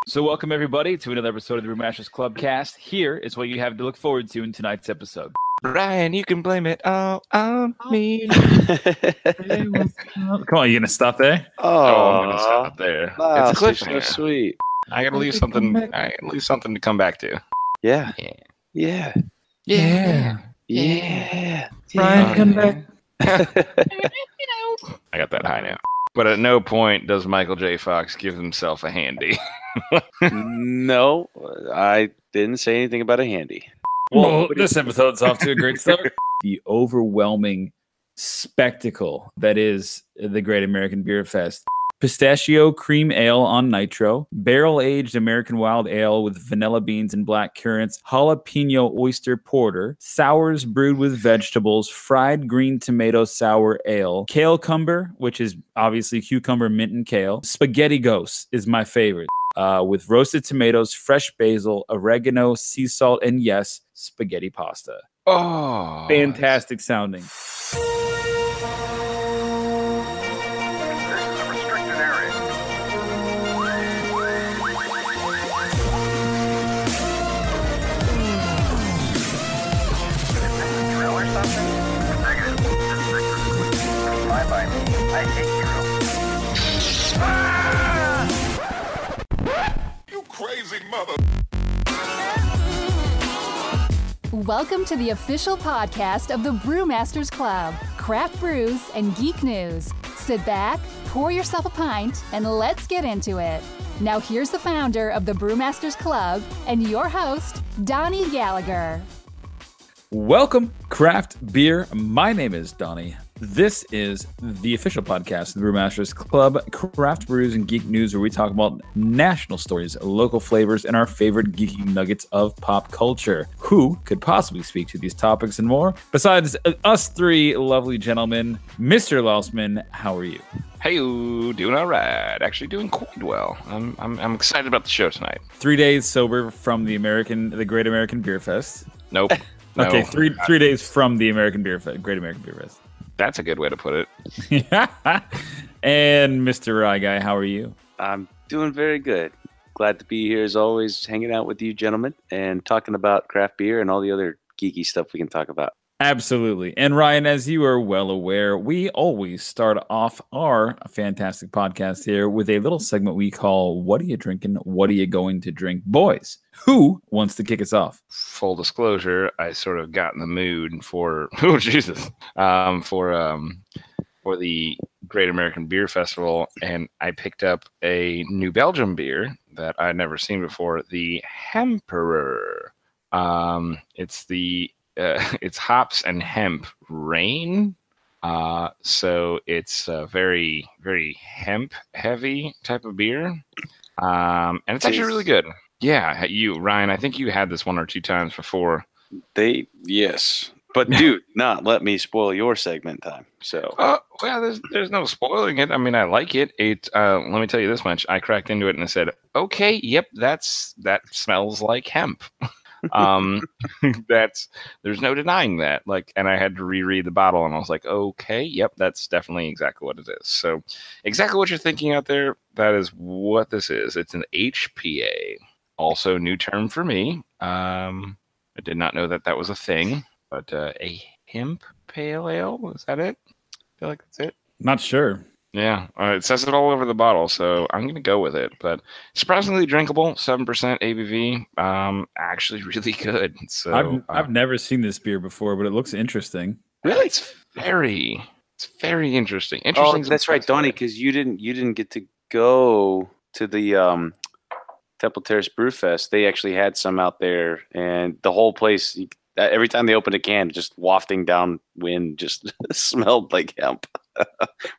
So welcome everybody to another episode of the Brewmasters Club cast. Here is what you have to look forward to in tonight's episode. Ryan, you can blame it all on me. Come on, you gonna stop there? Oh, I'm gonna stop there. Wow, It's a cliffhanger. so sweet. I gotta leave something. I gotta leave something to come back to. Yeah. Yeah. Yeah. Yeah. Ryan, come back. I got that high now. But at no point does Michael J. Fox give himself a handy. No, I didn't say anything about a handy. Well, this episode's off to a great start. The overwhelming spectacle that is the Great American Beer Fest. Pistachio cream ale on nitro, barrel-aged American wild ale with vanilla beans and black currants, jalapeno oyster porter, sours brewed with vegetables, fried green tomato sour ale, kale cumber, which is obviously cucumber, mint, and kale. Spaghetti ghost is my favorite, with roasted tomatoes, fresh basil, oregano, sea salt, and yes, spaghetti pasta. Oh, Fantastic sounding. Crazy mother. Welcome to the official podcast of the Brewmasters Club, Craft Brews and Geek News. Sit back, pour yourself a pint, and let's get into it. Now here's the founder of the Brewmasters Club and your host, Donnie Gallagher. Welcome, Craft Beer. My name is Donnie. This is the official podcast of the Brewmasters Club, Craft Brews and Geek News, where we talk about national stories, local flavors, and our favorite geeky nuggets of pop culture. Who could possibly speak to these topics and more besides us three lovely gentlemen? Mr. Lausman, how are you? Hey, doing all right. Actually, doing quite well. I'm excited about the show tonight. 3 days sober from the Great American Beer Fest. Nope. No. Okay, three days from the American Beer Fest, Great American Beer Fest. That's a good way to put it. And Mr. Rye Guy, how are you? I'm doing very good. Glad to be here as always, hanging out with you gentlemen and talking about craft beer and all the other geeky stuff we can talk about. Absolutely. And Ryan, as you are well aware, we always start off our fantastic podcast here with a little segment we call, What Are You Drinking? What Are You Going to Drink? Boys, who wants to kick us off? Full disclosure, I sort of got in the mood for, for the Great American Beer Festival, and I picked up a New Belgium beer that I'd never seen before, the Hemperor. It's hops and hemp rain. So it's a very, very hemp heavy type of beer. And it's actually really good. Yeah, Ryan, I think you had this one or two times before. Yes. But dude, not let me spoil your segment time. So well, there's no spoiling it. I mean, I like it. Let me tell you this much. I cracked into it and I said, okay, yep, that smells like hemp. There's no denying that. And I had to reread the bottle and I was like, okay, yep, that's definitely exactly what it is. So exactly what you're thinking out there, that is what this is. It's an HPA, also a new term for me. I did not know that was a thing, but a hemp pale ale, is that it? I feel like that's it. Not sure. Yeah, it says it all over the bottle, so I'm going to go with it. But surprisingly drinkable, 7% ABV. Actually really good. So I've never seen this beer before, but it looks interesting. Really? It's very interesting. Oh, that's right, Donnie, because you didn't get to go to the Temple Terrace Brew Fest. They actually had some out there, and the whole place, every time they opened a can, just wafting down wind, just smelled like hemp.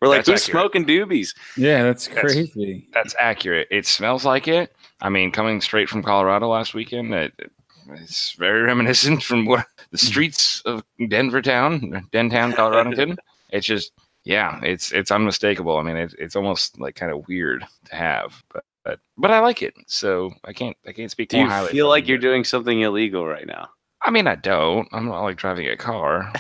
We're like, who's smoking doobies? Yeah, that's crazy. That's accurate. It smells like it. I mean, coming straight from Colorado last weekend, it's very reminiscent from the streets of Dentown, Colorado. It's just, yeah, it's unmistakable. I mean, it's almost like kind of weird to have, but I like it. So I can't speak more highly. Do you feel like you're doing something illegal right now? I mean, I don't. I'm not like driving a car.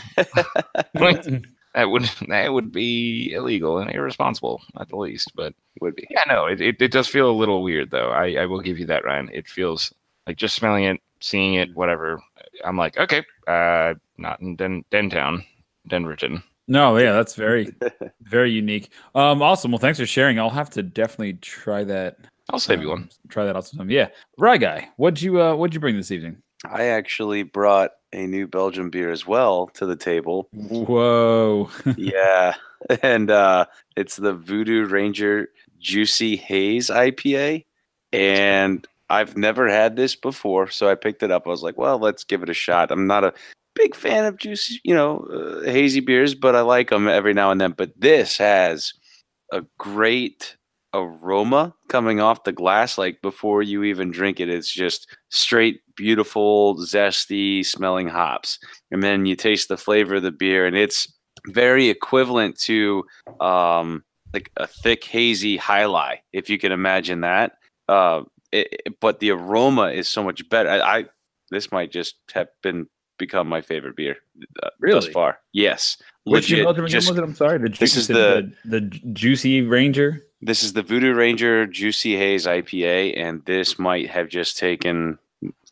That would be illegal and irresponsible at the least. But Would be. yeah, no, it does feel a little weird though. I will give you that, Ryan. It feels like just smelling it, seeing it, whatever. I'm like, okay, not in Dentown, Denverton. No, yeah, that's very, very unique. Awesome. Well, thanks for sharing. I'll have to definitely try that. I'll save you one. Try that out sometime. Yeah, Rye Guy, what'd you bring this evening? I actually brought a new Belgian beer as well to the table. Whoa. Yeah, and it's the Voodoo Ranger Juicy Haze IPA, and I've never had this before, so I picked it up. I was like, well, let's give it a shot. I'm not a big fan of juicy, hazy beers, but I like them every now and then. But this has a great aroma coming off the glass. Like before you even drink it, it's just straight, beautiful, zesty smelling hops. And then you taste the flavor of the beer, and it's very equivalent to like a thick, hazy High Life, if you can imagine that. But the aroma is so much better. This might just have become my favorite beer thus far. Yes, Which legit. Belgian was it? I'm sorry. This is the Juicy Ranger. This is the Voodoo Ranger Juicy Haze IPA, and this might have just taken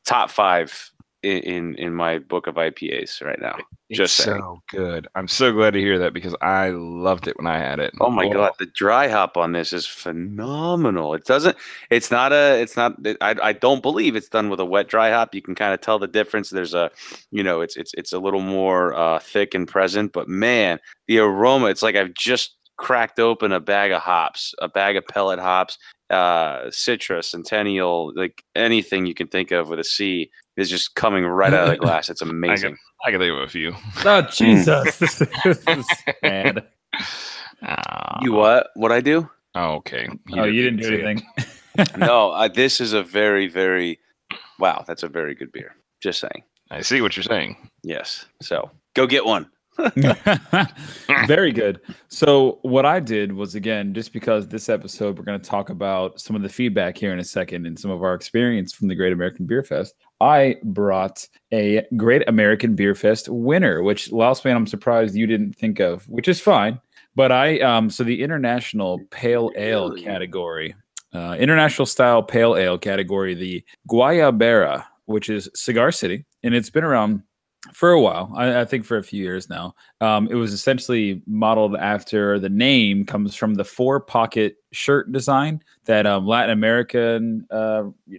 top 5 in my book of IPAs right now. It's Just saying. so good. I'm so glad to hear that because I loved it when I had it. Oh my God, the dry hop on this is phenomenal. I don't believe it's done with a wet dry hop. You can kind of tell the difference. There's it's a little more thick and present, but man, the aroma, it's like I've just cracked open a bag of hops, a bag of pellet hops, citrus, centennial, like anything you can think of with a C is just coming right out of the glass. It's amazing. I can think of a few. Oh, Jesus. This is bad. You what? What I do? Oh, okay. You didn't do anything. No, this is a very, very, wow, that's a very good beer. Just saying. I see what you're saying. Yes. So go get one. Very good. So what I did was, again, just because this episode we're going to talk about some of the feedback here in a second and some of our experience from the Great American Beer Fest, I brought a Great American Beer Fest winner, which, Lousman, I'm surprised you didn't think of, which is fine. But so the International Pale Ale category, International Style Pale Ale category, the Guayabera, which is Cigar City, and it's been around for a while. I think for a few years now. It was essentially modeled after, the name comes from the 4-pocket shirt design that Latin American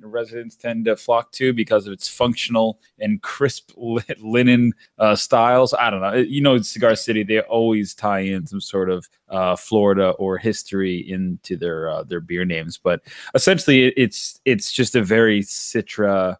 residents tend to flock to because of its functional and crisp linen styles. I don't know. Cigar City, they always tie in some sort of Florida or history into their beer names. But essentially, it's just a very citra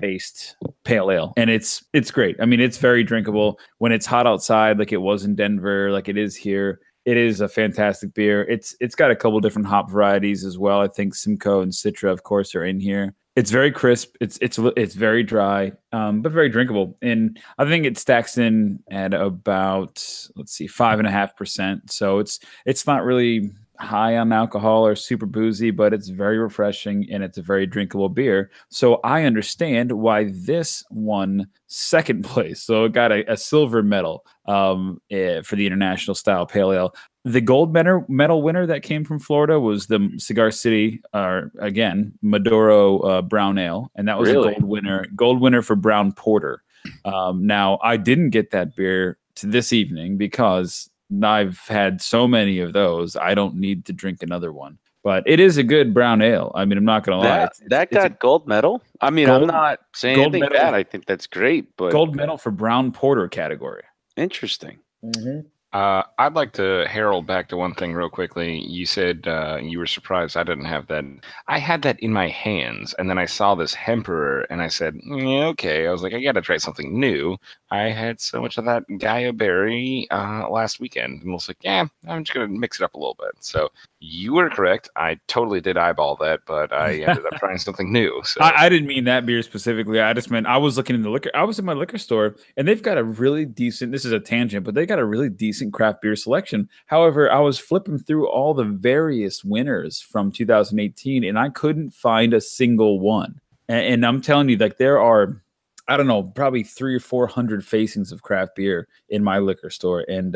based pale ale, and it's great. I mean, it's very drinkable when it's hot outside, like it was in Denver, like it is here. It is a fantastic beer. It's got a couple different hop varieties as well. I think Simcoe and Citra, of course, are in here. It's very crisp. It's very dry, but very drinkable. And I think it stacks in at about 5.5%. So it's not really high on alcohol or super boozy, but it's very refreshing and it's a very drinkable beer. So I understand why this won second place. So it got a silver medal for the International Style Pale Ale. The gold medal winner that came from Florida was the Cigar City, again, Maduro Brown Ale, and that was Really? a gold winner for Brown Porter. Now I didn't get that beer to this evening because I've had so many of those. I don't need to drink another one. But it is a good brown ale. I mean, I'm not going to lie. That got gold medal? I mean, I'm not saying anything bad. I think that's great. But gold medal for brown porter category. Interesting. Mm-hmm. I'd like to herald back to one thing real quickly. You said you were surprised I didn't have that. I had that in my hands, and then I saw this Hemperor, and I said, yeah, okay. I was like, I got to try something new. I had so much of that Gaia Berry last weekend, and I was like, yeah, I'm just going to mix it up a little bit. So you were correct. I totally did eyeball that, but I ended up trying something new. So I didn't mean that beer specifically. I just meant I was looking in the liquor. I was in my liquor store, and they've got a really decent, this is a tangent, but they got a really decent craft beer selection. However, I was flipping through all the various winners from 2018, and I couldn't find a single one. And I'm telling you, like, there are, I don't know, probably 300 or 400 facings of craft beer in my liquor store. And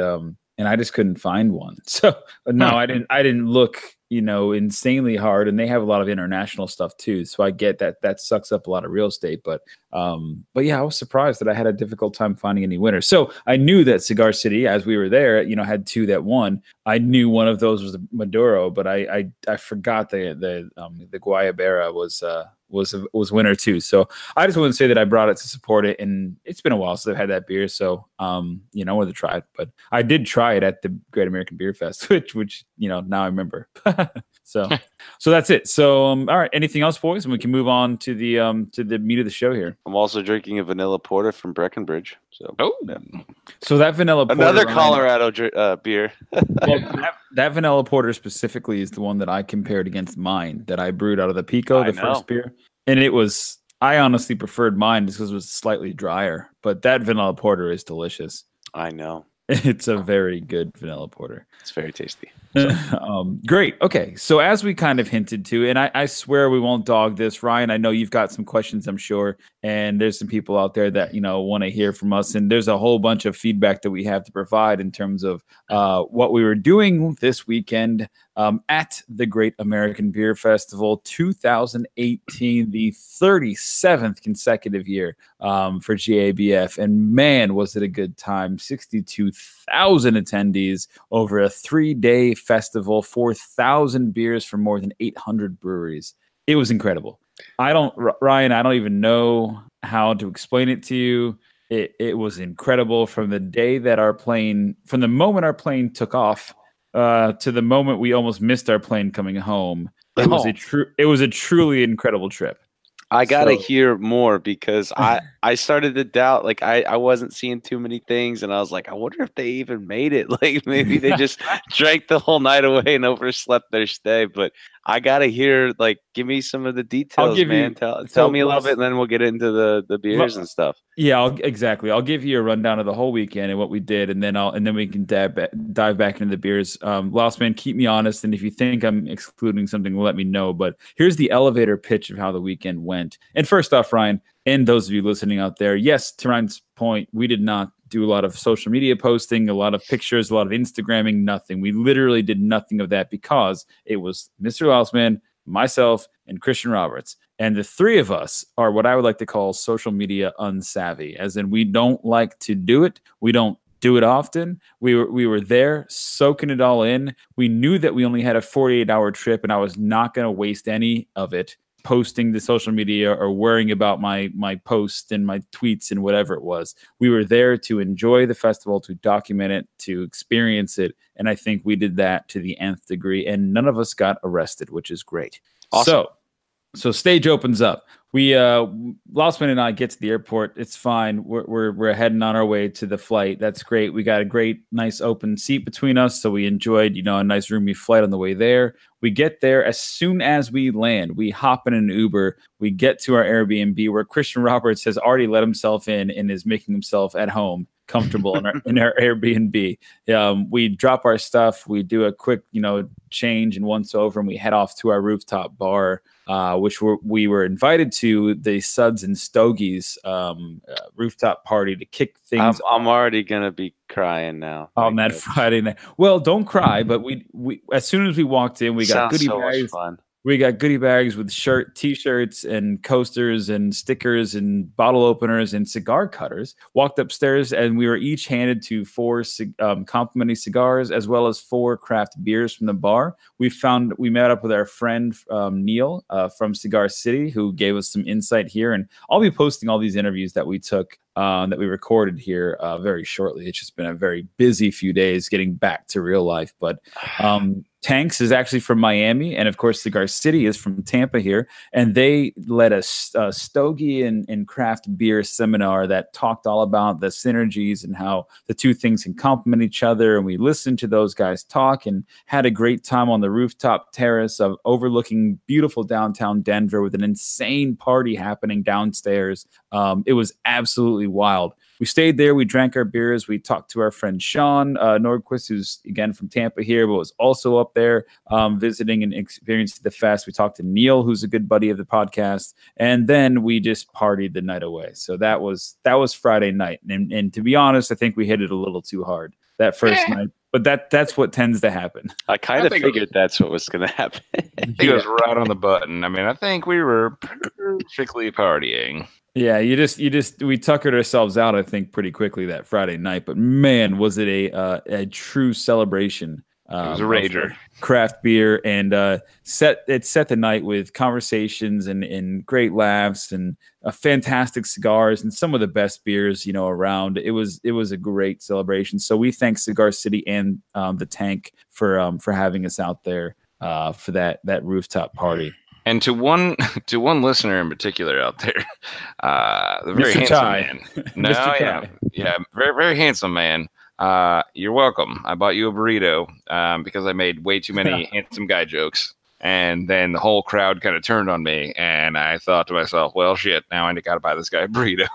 and I just couldn't find one. So no, I didn't look, insanely hard, and they have a lot of international stuff too. So I get that sucks up a lot of real estate, but yeah, I was surprised that I had a difficult time finding any winners. So I knew that Cigar City, as we were there, had 2 that won. I knew one of those was the Maduro, but I forgot the Guayabera was winner too. So I just want to say that I brought it to support it, and it's been a while since I've had that beer. So I wanted to try it, but I did try it at the Great American Beer Fest, which now I remember. So that's it. So all right, anything else, boys? And we can move on to the meat of the show here. I'm also drinking a vanilla porter from Breckenridge. So yeah. So that vanilla porter, another Colorado beer. Well, that vanilla porter specifically is the one that I compared against mine that I brewed out of the Pico, the first beer. And I honestly preferred mine just because it was slightly drier. But that vanilla porter is delicious. I know. It's a very good vanilla porter. It's very tasty. So. Great. Okay. So as we kind of hinted to, and I swear we won't dog this, Ryan, I know you've got some questions, I'm sure. And there's some people out there that, want to hear from us. And there's a whole bunch of feedback that we have to provide in terms of what we were doing this weekend at the Great American Beer Festival 2018, the 37th consecutive year for GABF. And man, was it a good time. 62,000 attendees over a 3-day festival, 4,000 beers from more than 800 breweries. It was incredible. Ryan, I don't even know how to explain it to you. It was incredible from the moment our plane took off to the moment we almost missed our plane coming home. It was a truly incredible trip. I gotta hear more because I started to doubt. Like I wasn't seeing too many things, and I was like, I wonder if they even made it. Like maybe they just drank the whole night away and overslept their stay. But I gotta hear. Like, give me some of the details, man. Tell me a little bit, and then we'll get into the beers and stuff. Yeah, exactly. I'll give you a rundown of the whole weekend and what we did, and then we can dive back into the beers. Lost Man, keep me honest, and if you think I'm excluding something, let me know. But here's the elevator pitch of how the weekend went. And first off, Ryan, and those of you listening out there, yes, to Ryan's point, we did not do a lot of social media posting, a lot of pictures, a lot of Instagramming, nothing. We literally did nothing of that because it was Mr. Lousman, myself, and Christian Roberts. And the 3 of us are what I would like to call social media unsavvy, as in we don't like to do it. We don't do it often. We were there soaking it all in. We knew that we only had a 48-hour trip, and I was not going to waste any of it posting to social media or worrying about my posts and my tweets and whatever it was. We were there to enjoy the festival, to document it, to experience it. And I think we did that to the nth degree, and none of us got arrested, which is great. Awesome. So stage opens up. We Lousman and I get to the airport. It's fine. We're heading on our way to the flight. That's great. We got a great, nice open seat between us, so we enjoyed, a nice roomy flight on the way there. We get there as soon as we land. We hop in an Uber. We get to our Airbnb where Christian Roberts has already let himself in and is making himself at home, comfortable in our Airbnb. We drop our stuff. We do a quick, change and once over, and we head off to our rooftop bar, which we were invited to the Suds and Stogies rooftop party to kick things. I'm already gonna be crying now on that Friday night. Well, don't cry, but we as soon as we walked in, we got goodie bags. Fun. We got goodie bags with T-shirts and coasters and stickers and bottle openers and cigar cutters. Walked upstairs, and we were each handed to 4 complimentary cigars as well as 4 craft beers from the bar. We met up with our friend Neil from Cigar City, who gave us some insight here. And I'll be posting all these interviews that we took, that we recorded here very shortly. It's just been a very busy few days getting back to real life. But Tanks is actually from Miami, and of course Cigar City is from Tampa here, and they led a stogie and craft beer seminar that talked all about the synergies and how the 2 things can complement each other. And we listened to those guys talk and had a great time on the rooftop terrace of overlooking beautiful downtown Denver with an insane party happening downstairs. It was absolutely wild. we stayed there. We drank our beers. We talked to our friend Sean Nordquist, who's again from Tampa here, but was also up there visiting and experiencing the fest. We talked to Neil, who's a good buddy of the podcast, and then we just partied the night away. So that was Friday night, and to be honest, I think we hit it a little too hard that first night. But that's what tends to happen. I kind of figured that's what was going to happen. I think it was right on the button. I mean, I think we were perfectly partying. Yeah, we tuckered ourselves out, I think, pretty quickly that Friday night. But man, was it a true celebration. It was a rager. Craft beer, and set the night with conversations and great laughs and fantastic cigars and some of the best beers around. It was a great celebration. So we thank Cigar City and the Tank for having us out there for that rooftop party. And to one listener in particular out there, the very Mr. handsome Ty. man. No, yeah, very very handsome man. You're welcome. I bought you a burrito because I made way too many handsome guy jokes. And then the whole crowd kind of turned on me, and I thought to myself, well, shit, now I got to buy this guy a burrito.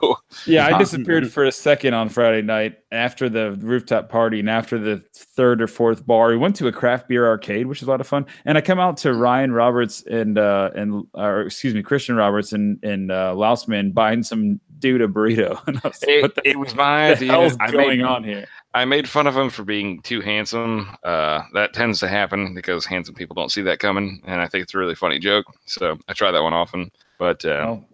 Yeah, I disappeared for a second on Friday night after the rooftop party and after the third or fourth bar. We went to a craft beer arcade, which was a lot of fun. And I come out to Ryan Roberts and Christian Roberts and Lausman buying some dude a burrito. And I was like, it was my idea. What's going on here? I made fun of him for being too handsome. That tends to happen because handsome people don't see that coming, and I think it's a really funny joke. So I try that one often. But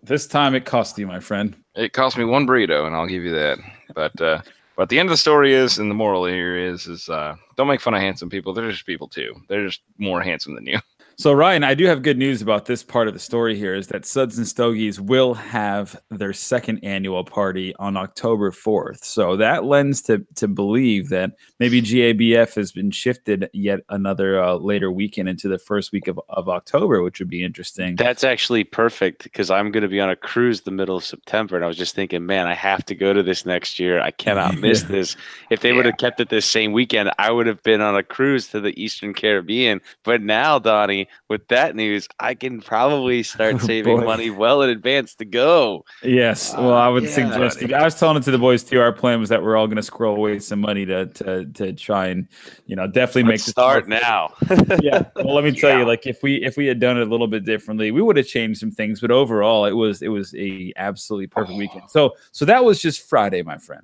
this time it cost you, my friend. It cost me one burrito, and I'll give you that. But the end of the story is, and the moral here is don't make fun of handsome people. They're just people too. They're just more handsome than you. So, Ryan, I do have good news about this part of the story here is that Suds and Stogies will have their second annual party on October 4th. So that lends to believe that maybe GABF has been shifted yet another later weekend into the first week of October, which would be interesting. That's actually perfect because I'm going to be on a cruise the middle of September. And I was just thinking, man, I have to go to this next year. I cannot miss this. If they would have kept it this same weekend, I would have been on a cruise to the Eastern Caribbean. But now, Donnie, with that news, I can probably start saving money well in advance to go. Yes. Well, I would suggest I was telling it to the boys too. Our plan was that we're all going to squirrel away some money to try and, definitely make the start now. Yeah. Well, let me tell you, like if we had done it a little bit differently, we would have changed some things, but overall it was a absolutely perfect weekend. So that was just Friday, my friend.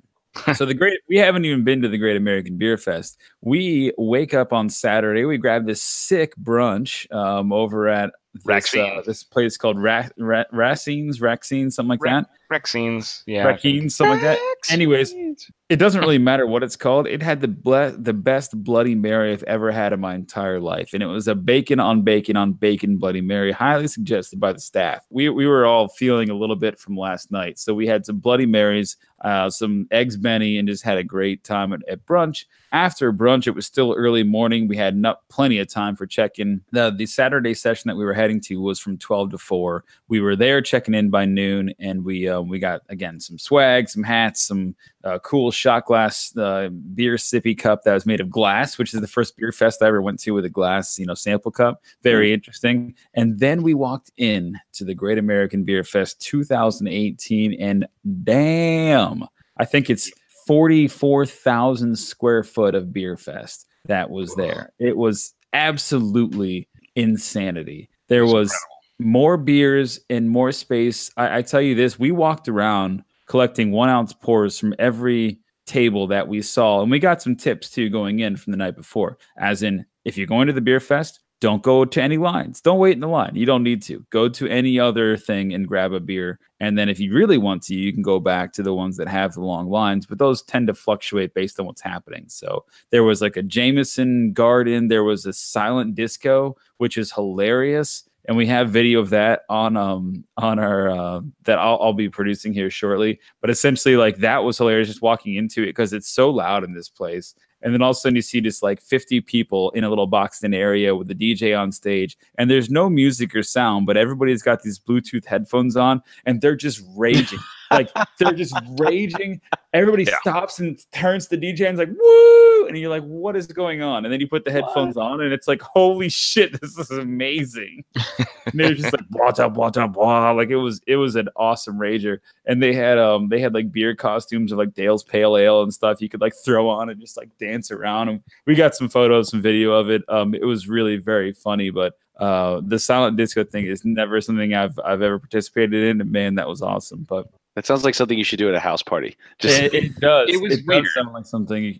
So we haven't even been to the Great American Beer Fest. We wake up on Saturday. We grab this sick brunch over at this place called Racine's, something like that. Racine's, yeah. Racine's, something like that. Anyways, it doesn't really matter what it's called. It had the best Bloody Mary I've ever had in my entire life. And it was a bacon on bacon Bloody Mary, highly suggested by the staff. We were all feeling a little bit from last night. So we had some Bloody Marys, some eggs Benny, and just had a great time at brunch. After brunch, it was still early morning. We had plenty of time for check-in. The Saturday session that we were heading to was from 12 to 4. We were there checking in by noon, and we got, again, some swag, some hats, some cool shot glass beer sippy cup that was made of glass, which is the first beer fest I ever went to with a glass, sample cup. Very interesting. And then we walked in to the Great American Beer Fest 2018, and damn, I think it's 44,000 square foot of beer fest that was there. It was absolutely insanity. There was more beers and more space. I tell you this, we walked around collecting 1 ounce pours from every table that we saw. And we got some tips too going in from the night before, as in, if you're going to the beer fest, don't go to any lines. Don't wait in the line. You don't need to. Go to any other thing and grab a beer. And then if you really want to, you can go back to the ones that have the long lines, but those tend to fluctuate based on what's happening. So there was like a Jameson Garden. There was a silent disco, which is hilarious. And we have video of that on our that I'll be producing here shortly. But essentially, like, that was hilarious just walking into it because it's so loud in this place. And then all of a sudden you see just like 50 people in a little boxed-in area with the DJ on stage, and there's no music or sound, but everybody's got these Bluetooth headphones on, and they're just raging. Like they're just raging. Everybody stops and turns to the DJ and is like, woo! And you're like, what is going on? And then you put the headphones on and it's like, holy shit, this is amazing. And they're just like, blah. Like it was an awesome rager. And they had like beer costumes of like Dale's Pale Ale and stuff you could like throw on and just like dance around. And we got some photos, some video of it. It was really very funny, but the silent disco thing is never something I've ever participated in. And man, that was awesome. But that sounds like something you should do at a house party. It does. It was it does sound like something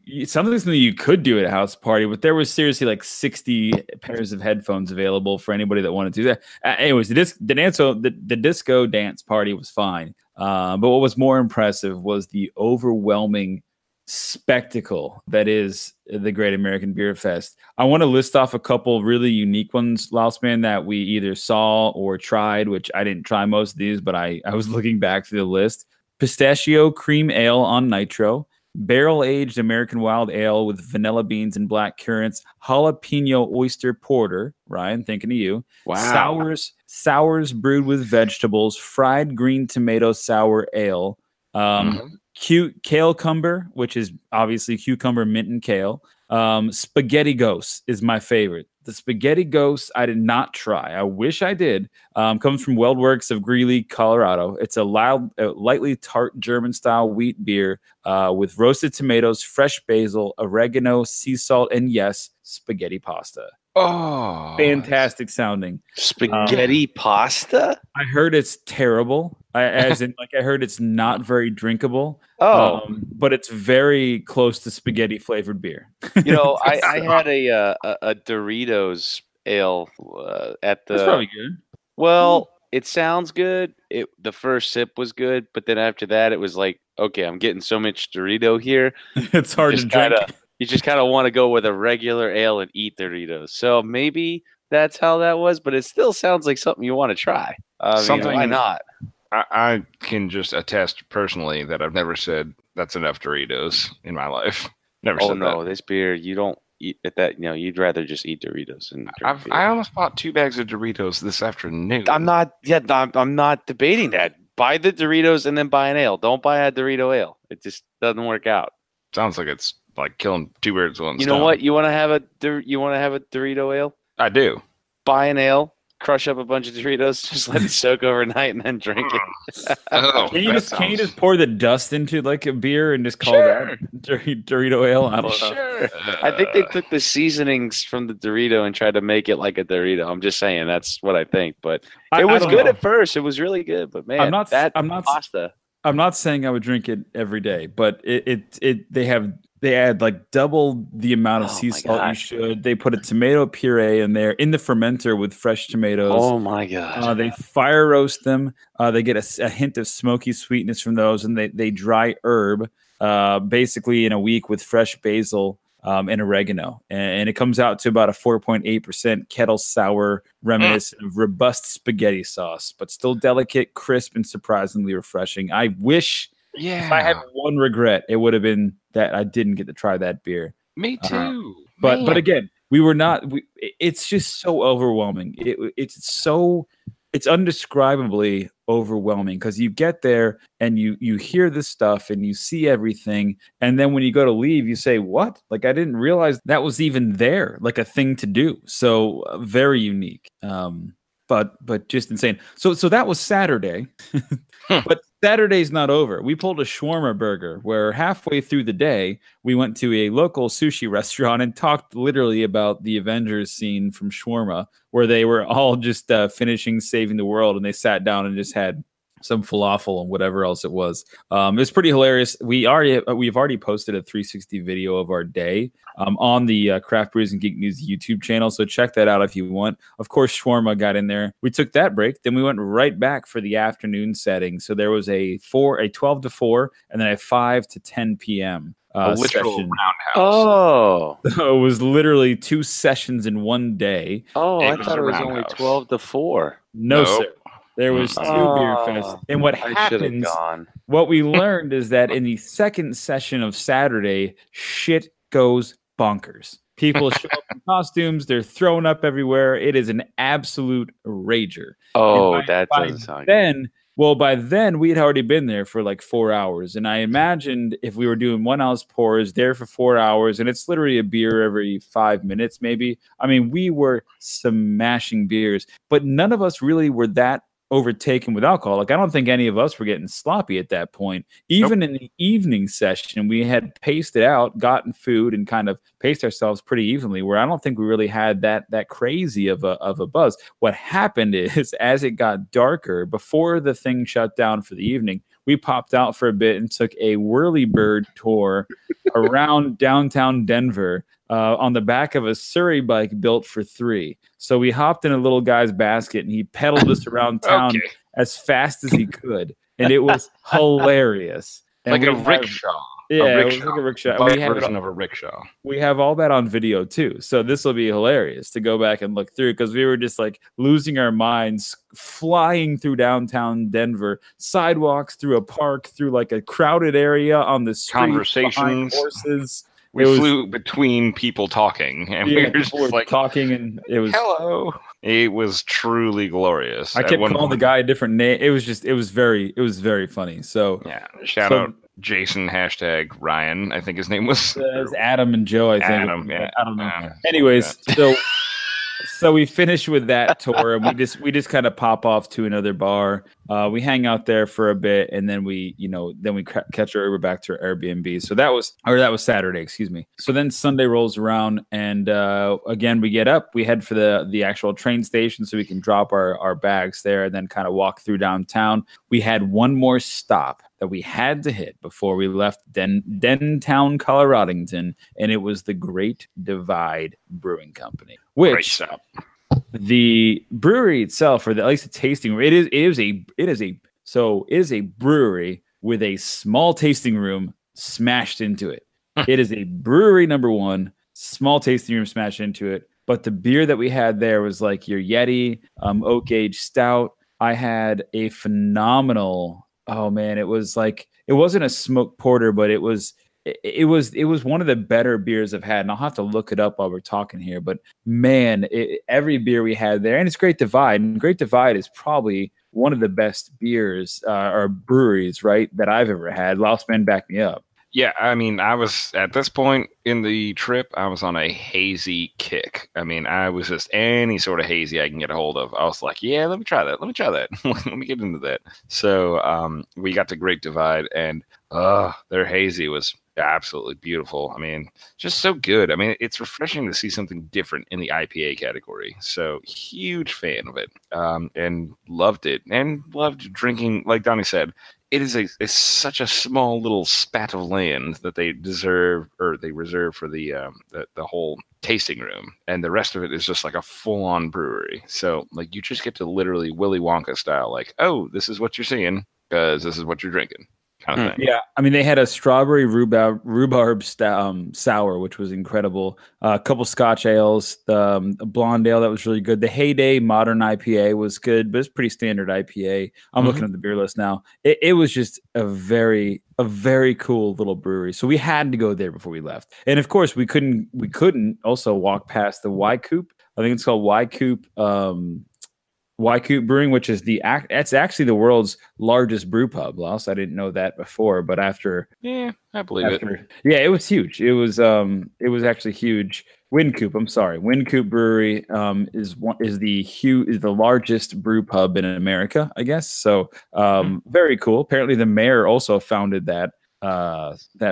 you could do at a house party, but there was seriously like 60 pairs of headphones available for anybody that wanted to do that. Anyways, the disco dance party was fine. But what was more impressive was the overwhelming spectacle that is the Great American Beer Fest. I want to list off a couple really unique ones, Lousman, that we either saw or tried, which I didn't try most of these, but I was looking back through the list. Pistachio cream ale on nitro, barrel-aged American wild ale with vanilla beans and black currants, jalapeno oyster porter, Ryan, thinking of you. Wow. Sours brewed with vegetables, fried green tomato sour ale, cute kale cumber, which is obviously cucumber, mint, and kale. Spaghetti Ghost is my favorite. The Spaghetti Ghost I did not try. I wish I did. Comes from Weldworks of Greeley, Colorado. It's a lightly tart German-style wheat beer with roasted tomatoes, fresh basil, oregano, sea salt, and yes, spaghetti pasta. Oh, Fantastic sounding. Spaghetti pasta? I heard it's terrible. I heard it's not very drinkable. But it's very close to spaghetti flavored beer. You know, I had a Doritos ale at the. That's probably good. Well, it sounds good. The first sip was good, but then after that, it was like, okay, I'm getting so much Dorito here. It's hard to drink. You just kind of want to go with a regular ale and eat Doritos. So maybe that's how that was, but it still sounds like something you want to try. Why not? I can just attest personally that I've never said that's enough Doritos in my life. Never said that. Oh no, this beer, you don't eat at that. You know, you'd rather just eat Doritos and drink beer. I almost bought 2 bags of Doritos this afternoon. I'm not debating that. Buy the Doritos and then buy an ale. Don't buy a Dorito ale. It just doesn't work out. Sounds like it's like killing 2 birds with one stone. You know what? You want to have a Dorito ale? I do. Buy an ale, crush up a bunch of Doritos, just let it soak overnight, and then drink it. Can you just pour the dust into like a beer and just call that Dorito ale? I don't know. Sure. I think they took the seasonings from the Dorito and tried to make it like a Dorito. I'm just saying that's what I think. But it was good at first. It was really good. But man, pasta. I'm not saying I would drink it every day, but they add like double the amount of sea salt you should. They put a tomato puree in there in the fermenter with fresh tomatoes. Oh my god! They fire roast them. They get a hint of smoky sweetness from those, and they dry herb basically in a week with fresh basil and oregano, and it comes out to about a 4.8% kettle sour, reminiscent of robust spaghetti sauce, but still delicate, crisp, and surprisingly refreshing. I wish. Yeah. If I had one regret, it would have been that I didn't get to try that beer. Me too. But again, we were not. It's just so overwhelming. It's undescribably overwhelming because you get there and you hear this stuff and you see everything, and then when you go to leave, you say, "What? Like I didn't realize that was even there, like a thing to do." So very unique. But just insane. So that was Saturday. But Saturday's not over. We pulled a shawarma burger where halfway through the day, we went to a local sushi restaurant and talked literally about the Avengers scene from Shawarma, where they were all just finishing saving the world, and they sat down and just had some falafel and whatever else it was. It was pretty hilarious. We've already posted a 360 video of our day on the Craft Brews and Geek News YouTube channel, so check that out if you want. Of course, shawarma got in there. We took that break, then we went right back for the afternoon setting. So there was a 12 to 4, and then a 5 to 10 p.m. A literal session. roundhouse. Oh, it was literally 2 sessions in one day. Oh, I thought it was only 12 to 4. No, sir. There was 2 beer fests. And what happens, what we learned is that in the second session of Saturday, shit goes bonkers. People show up in costumes. They're thrown up everywhere. It is an absolute rager. Oh, And that doesn't sound good. then, well, by then we had already been there for like 4 hours. And I imagined if we were doing 1 ounce pours there for 4 hours, and it's literally a beer every 5 minutes, maybe. I mean, we were smashing beers, but none of us really were that overtaken with alcohol. Like, I don't think any of us were getting sloppy at that point. Even in the evening session, we had paced it out, gotten food, and kind of paced ourselves pretty evenly, where I don't think we really had that crazy of a buzz. What happened is, as it got darker, before the thing shut down for the evening, we popped out for a bit and took a whirlybird tour around downtown Denver on the back of a Surrey bike built for 3. So we hopped in a little guy's basket and he pedaled us around town as fast as he could. And it was hilarious. And like a rickshaw. Yeah, a rickshaw. It was like a rickshaw. We have version of a rickshaw. We have all that on video too. So this will be hilarious to go back and look through, because we were just like losing our minds, flying through downtown Denver, sidewalks, through a park, through like a crowded area on the street, conversations, horses. We flew between people talking, and we were just like talking, and it was hello. It was truly glorious. I kept calling the guy a different name. It was very funny. So yeah, shout out Jason #Ryan. I think his name was Adam and Joe. I think Adam. Yeah, I don't know. Anyways, so we finish with that tour, and we just kind of pop off to another bar. We hang out there for a bit, and then we catch our Uber back to our Airbnb. So that was Saturday, excuse me. So then Sunday rolls around, and again we get up, we head for the actual train station so we can drop our bags there, and then kind of walk through downtown. We had one more stop that we had to hit before we left Dentown, Coloradington, and it was the Great Divide Brewing Company, which the brewery itself, or at least the tasting room, it is a brewery with a small tasting room smashed into it. It is a brewery, number one, small tasting room smashed into it. But the beer that we had there was like your Yeti oak aged stout. I had a phenomenal. Oh man, it was like, it wasn't a smoked porter, but it was one of the better beers I've had, and I'll have to look it up while we're talking here. But man, every beer we had there, and it's Great Divide, and Great Divide is probably one of the best beers or breweries, right, that I've ever had. Lousman, back me up. Yeah, I mean, I was at this point in the trip, I was on a hazy kick. I mean, I was just any sort of hazy I can get a hold of. I was like, yeah, let me try that. Let me get into that. So we got to Great Divide, and their hazy was absolutely beautiful. I mean, just so good. I mean, it's refreshing to see something different in the IPA category. So huge fan of it, and loved it, and loved drinking. Like Donnie said, it is it's such a small little spat of land that they reserve for the whole tasting room, and the rest of it is just like a full-on brewery. So like you just get to literally Willy Wonka style, like, oh, this is what you're seeing because this is what you're drinking, kind of thing. Yeah, I mean, they had a strawberry rhubarb sour, which was incredible. A couple Scotch ales, a blonde ale that was really good. The Heyday Modern IPA was good, but it's pretty standard IPA. I'm looking at the beer list now. It was just a very cool little brewery. So we had to go there before we left, and of course we couldn't also walk past the Y Coop. I think it's called Y Coop. Y Coop Brewing, which is it's actually the world's largest brew pub. Lost, I didn't know that before, but I believe it. Yeah, it was huge. It was actually huge. Wind Coop Brewery is the largest brew pub in America, I guess. So very cool. Apparently, the mayor also founded that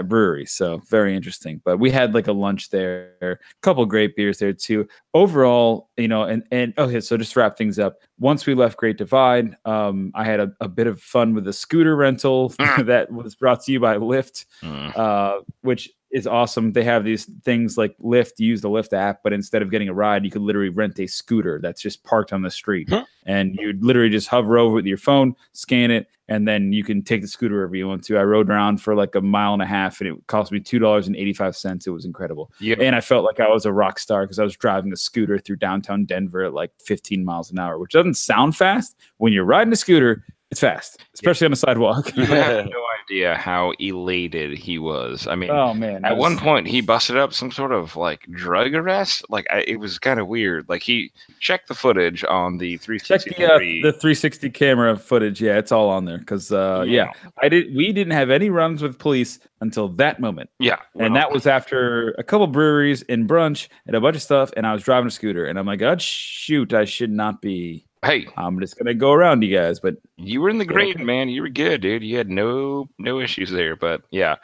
brewery, so very interesting. But we had like a lunch there, a couple great beers there too. Overall, and okay, so just to wrap things up, once we left Great Divide, I had a bit of fun with a scooter rental that was brought to you by Lyft, which is awesome. They have these things like Lyft. You use the Lyft app, but instead of getting a ride, you could literally rent a scooter that's just parked on the street, and you'd literally just hover over with your phone, scan it, and then you can take the scooter wherever you want to. I rode around for like a mile and a half, and it cost me $2.85. It was incredible. Yep. And I felt like I was a rock star because I was driving a scooter through downtown Denver at like 15 miles an hour, which doesn't sound fast. When you're riding a scooter, It's fast, especially on the sidewalk. You have no idea how elated he was. I mean, Oh man! at one point he busted up some sort of like drug arrest. Like it was kind of weird. Like he checked the footage on the 360. Check the 360 camera footage. Yeah, it's all on there. Because we didn't have any runs with police until that moment. Yeah, and that was after a couple breweries and brunch and a bunch of stuff. And I was driving a scooter, and I'm like, oh shoot, I should not be. Hey, I'm just gonna go around you guys, but you were in the green, man. You were good, dude. You had no issues there. But yeah,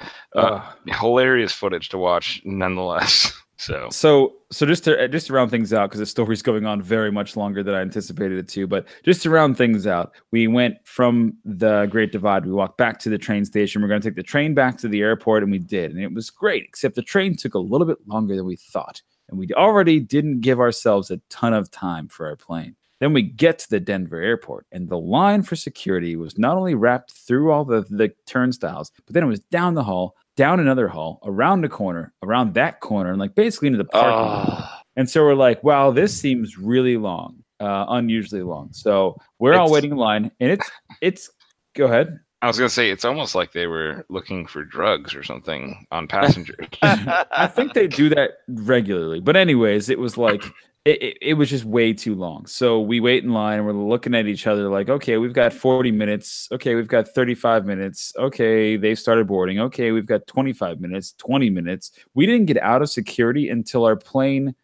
hilarious footage to watch, nonetheless. So just to round things out, because the story's going on very much longer than I anticipated it to. But just to round things out, we went from the Great Divide. We walked back to the train station. We're going to take the train back to the airport, and we did, and it was great. Except the train took a little bit longer than we thought, and we already didn't give ourselves a ton of time for our plane. Then we get to the Denver airport, and the line for security was not only wrapped through all the turnstiles, but then it was down the hall, down another hall, around the corner, around that corner, and like basically into the parking lot. And so we're like, wow, this seems really long, unusually long. So we're all waiting in line, and it's go ahead. I was going to say, it's almost like they were looking for drugs or something on passengers. I think they do that regularly. But anyways, it was like... It was just way too long. So we wait in line and we're looking at each other like, okay, we've got 40 minutes. Okay, we've got 35 minutes. Okay, they've started boarding. Okay, we've got 25 minutes, 20 minutes. We didn't get out of security until our plane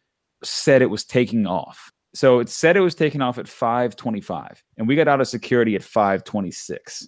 said it was taking off. So it said it was taking off at 5:25, and we got out of security at 5:26,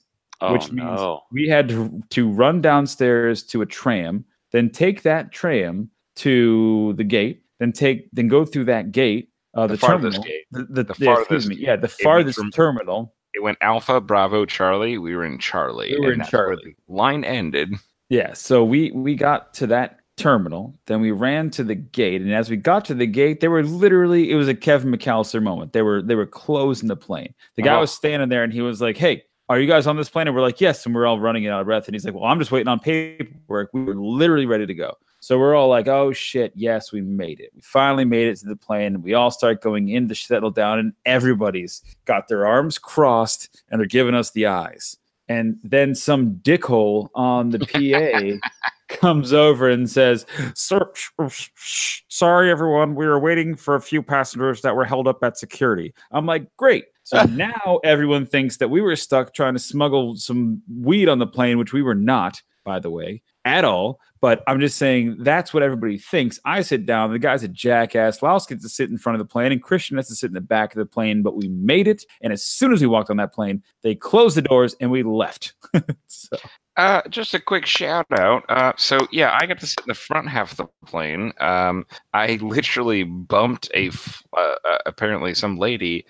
which means we had to run downstairs to a tram, then take that tram to the gate, then go through that gate, the farthest terminal, gate. The farthest terminal. It went Alpha Bravo Charlie. We were in Charlie. We were in Charlie. Where the line ended. Yeah, so we got to that terminal, then we ran to the gate, and as we got to the gate, it was a Kevin McAllister moment. They were closing the plane. The guy was standing there, and he was like, "Hey, are you guys on this plane?" And we're like, "Yes," and we're all running out of breath. And he's like, "Well, I'm just waiting on paperwork." We were literally ready to go. So we're all like, oh, shit, yes, we made it. We finally made it to the plane. We all start going in to settle down, and everybody's got their arms crossed, and they're giving us the eyes. And then some dickhole on the PA comes over and says, "Sir, sorry, everyone. We were waiting for a few passengers that were held up at security." I'm like, great. So now everyone thinks that we were stuck trying to smuggle some weed on the plane, which we were not, by the way, at all. But I'm just saying that's what everybody thinks. I sit down. The guy's a jackass. Laos gets to sit in front of the plane, and Christian has to sit in the back of the plane. But we made it. And as soon as we walked on that plane, they closed the doors and we left. So. Just a quick shout out. So yeah, I got to sit in the front half of the plane. I literally bumped apparently some lady.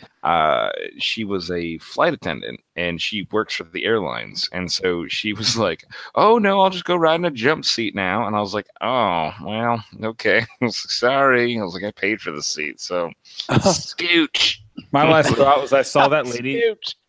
She was a flight attendant and she works for the airlines. And so she was like, "Oh no, I'll just go ride in a jump seat now." And I was like, "Oh, well, okay." I was like, "Sorry." I was like, "I paid for the seat." So scooch. My last thought was I saw that lady.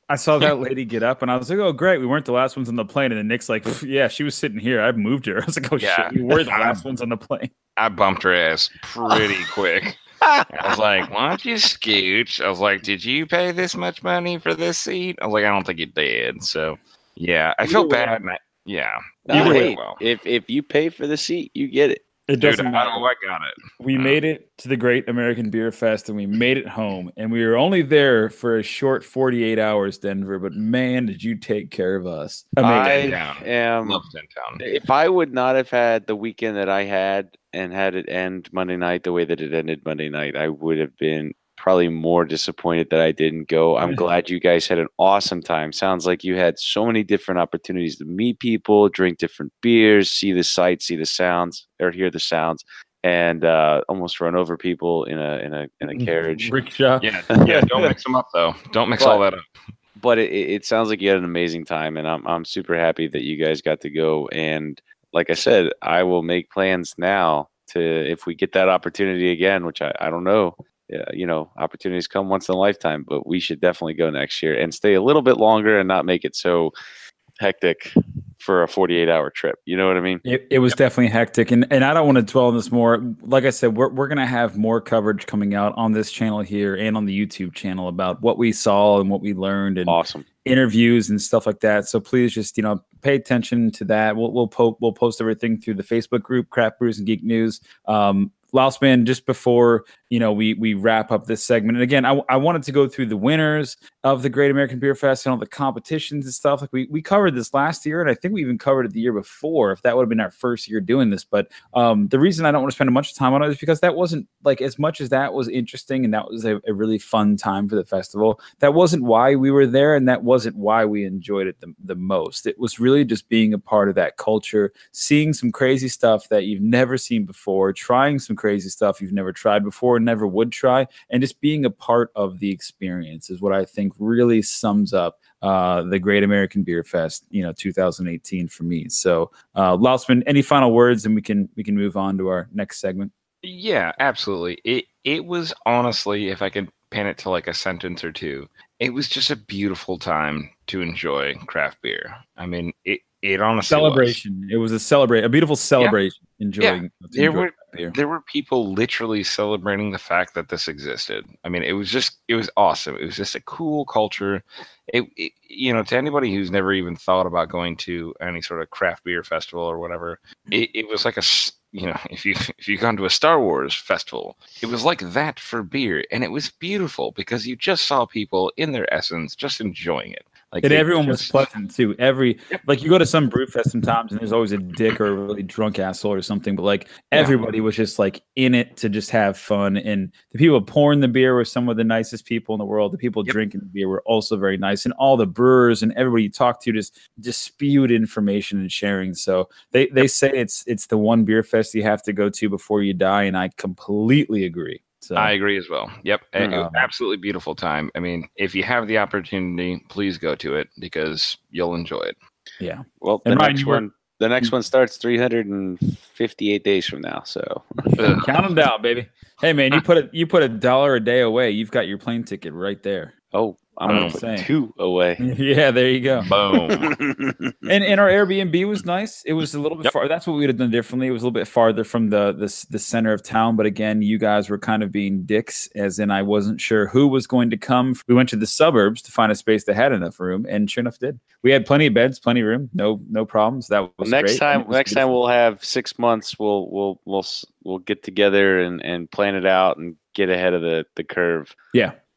I saw that lady get up, and I was like, "Oh, great! We weren't the last ones on the plane." And then Nick's like, "Yeah, she was sitting here. I moved her." I was like, "Oh shit, we were the last ones on the plane." I bumped her ass pretty quick. I was like, "Why don't you scooch?" I was like, "Did you pay this much money for this seat?" I was like, "I don't think you did." So, yeah, I felt bad. If you pay for the seat, you get it. It doesn't matter. I got it. We made it to the Great American Beer Fest, and we made it home. And we were only there for a short 48 hours, Denver. But man, did you take care of us! Love Dentown. If I would not have had the weekend that I had and had it end Monday night the way that it ended Monday night, I would have been probably more disappointed that I didn't go. I'm glad you guys had an awesome time. Sounds like you had so many different opportunities to meet people, drink different beers, see the sights, see the sounds, or hear the sounds, and almost run over people in a carriage. Rickshaw. Yeah. Don't mix them up though. Don't mix all that up. But it sounds like you had an amazing time, and I'm super happy that you guys got to go. And like I said, I will make plans now to, if we get that opportunity again, which I don't know. Opportunities come once in a lifetime, but we should definitely go next year and stay a little bit longer and not make it so hectic for a 48-hour trip. You know what I mean? It was definitely hectic, and I don't want to dwell on this more. Like I said, we're gonna have more coverage coming out on this channel here and on the YouTube channel about what we saw and what we learned, and Awesome interviews and stuff like that. So please just pay attention to that. We'll post everything through the Facebook group, Craft Brews and Geek News. Lausman, just before we wrap up this segment, and again, I wanted to go through the winners of the Great American Beer Fest and all the competitions and stuff. Like we covered this last year, and I think we even covered it the year before, if that would have been our first year doing this. But the reason I don't want to spend much time on it is because that wasn't, like, as much as that was interesting and that was a really fun time for the festival, that wasn't why we were there, and that wasn't why we enjoyed it the most. It was really just being a part of that culture, seeing some crazy stuff that you've never seen before, trying some crazy stuff you've never tried before, never would try, and just being a part of the experience is what I think really sums up the Great American Beer Fest 2018 for me. So Lausman, any final words, and we can move on to our next segment? Yeah, absolutely. It was, honestly, if I could pan it to like a sentence or two, it was just a beautiful time to enjoy craft beer. I mean, it honestly celebration was. It was a beautiful celebration. Enjoying beer. There were people literally celebrating the fact that this existed. I mean, it was awesome. It was just a cool culture. To anybody who's never even thought about going to any sort of craft beer festival or whatever, it was like if you've gone to a Star Wars festival, it was like that for beer, and it was beautiful because you just saw people in their essence just enjoying it. Like, and everyone was pleasant too. Like, you go to some brew fest sometimes, and there's always a dick or a really drunk asshole or something. But like everybody was just like in it to just have fun. And the people pouring the beer were some of the nicest people in the world. The people drinking the beer were also very nice, and all the brewers and everybody you talk to just spewed information and sharing. So they say it's the one beer fest you have to go to before you die, and I completely agree. So, I agree as well. Yep. Absolutely beautiful time. I mean, if you have the opportunity, please go to it because you'll enjoy it. Yeah. Well, the next one starts 358 days from now. So count them down, baby. Hey man, you put $1 a day away, you've got your plane ticket right there. Oh, I'm going to put 2 away. Yeah, there you go. Boom. And our Airbnb was nice. It was a little bit far. That's what we would have done differently. It was a little bit farther from the center of town. But again, you guys were kind of being dicks, as in I wasn't sure who was going to come. We went to the suburbs to find a space that had enough room, and sure enough, did. We had plenty of beds, plenty of room, no problems. That was next great. Next time we'll have 6 months. We'll get together and plan it out and get ahead of the curve.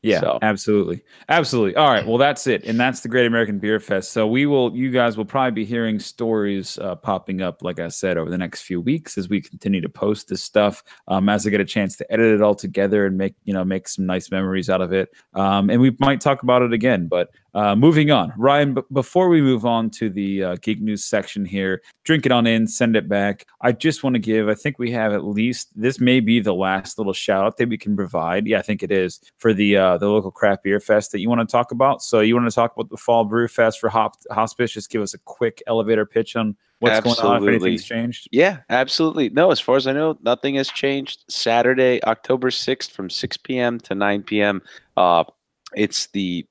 Yeah, so. Absolutely. All right. Well, that's it. And that's the Great American Beer Fest. So you guys will probably be hearing stories popping up, like I said, over the next few weeks as we continue to post this stuff, as I get a chance to edit it all together and make some nice memories out of it. And we might talk about it again, but moving on. Ryan, before we move on to the Geek News section here, drink it on in, send it back. I just want to give, I think we have at least, this may be the last little shout out that we can provide. Yeah, I think it is, for the local craft beer fest that you want to talk about. So you want to talk about the Fall Brew Fest for Hospice? Just give us a quick elevator pitch on what's going on, if anything's changed. Yeah, absolutely. No, as far as I know, nothing has changed. Saturday, October 6th from 6 p.m. to 9 p.m. It's the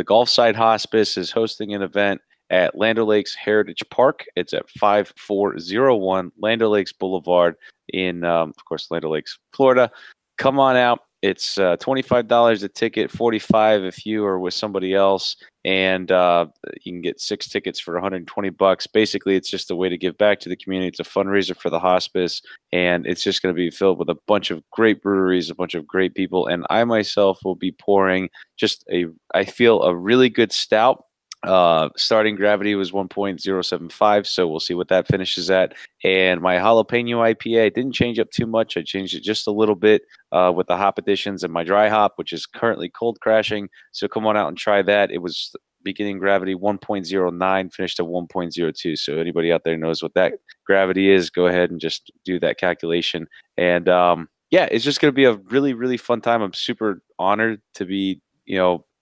Gulf Side Hospice is hosting an event at Land O'Lakes Heritage Park. It's at 5401 Land O'Lakes Boulevard in, of course, Land O'Lakes, Florida. Come on out. It's $25 a ticket, $45 if you are with somebody else, and you can get 6 tickets for $120. Basically, it's just a way to give back to the community. It's a fundraiser for the hospice, and it's just going to be filled with a bunch of great breweries, a bunch of great people, and I myself will be pouring I feel a really good stout. Starting gravity was 1.075, so we'll see what that finishes at. And my jalapeno IPA didn't change up too much. I changed it just a little bit with the hop additions and my dry hop, which is currently cold crashing. So come on out and try that. It was beginning gravity 1.09, finished at 1.02. So anybody out there knows what that gravity is, go ahead and just do that calculation. And it's just going to be a really, really fun time. I'm super honored to be,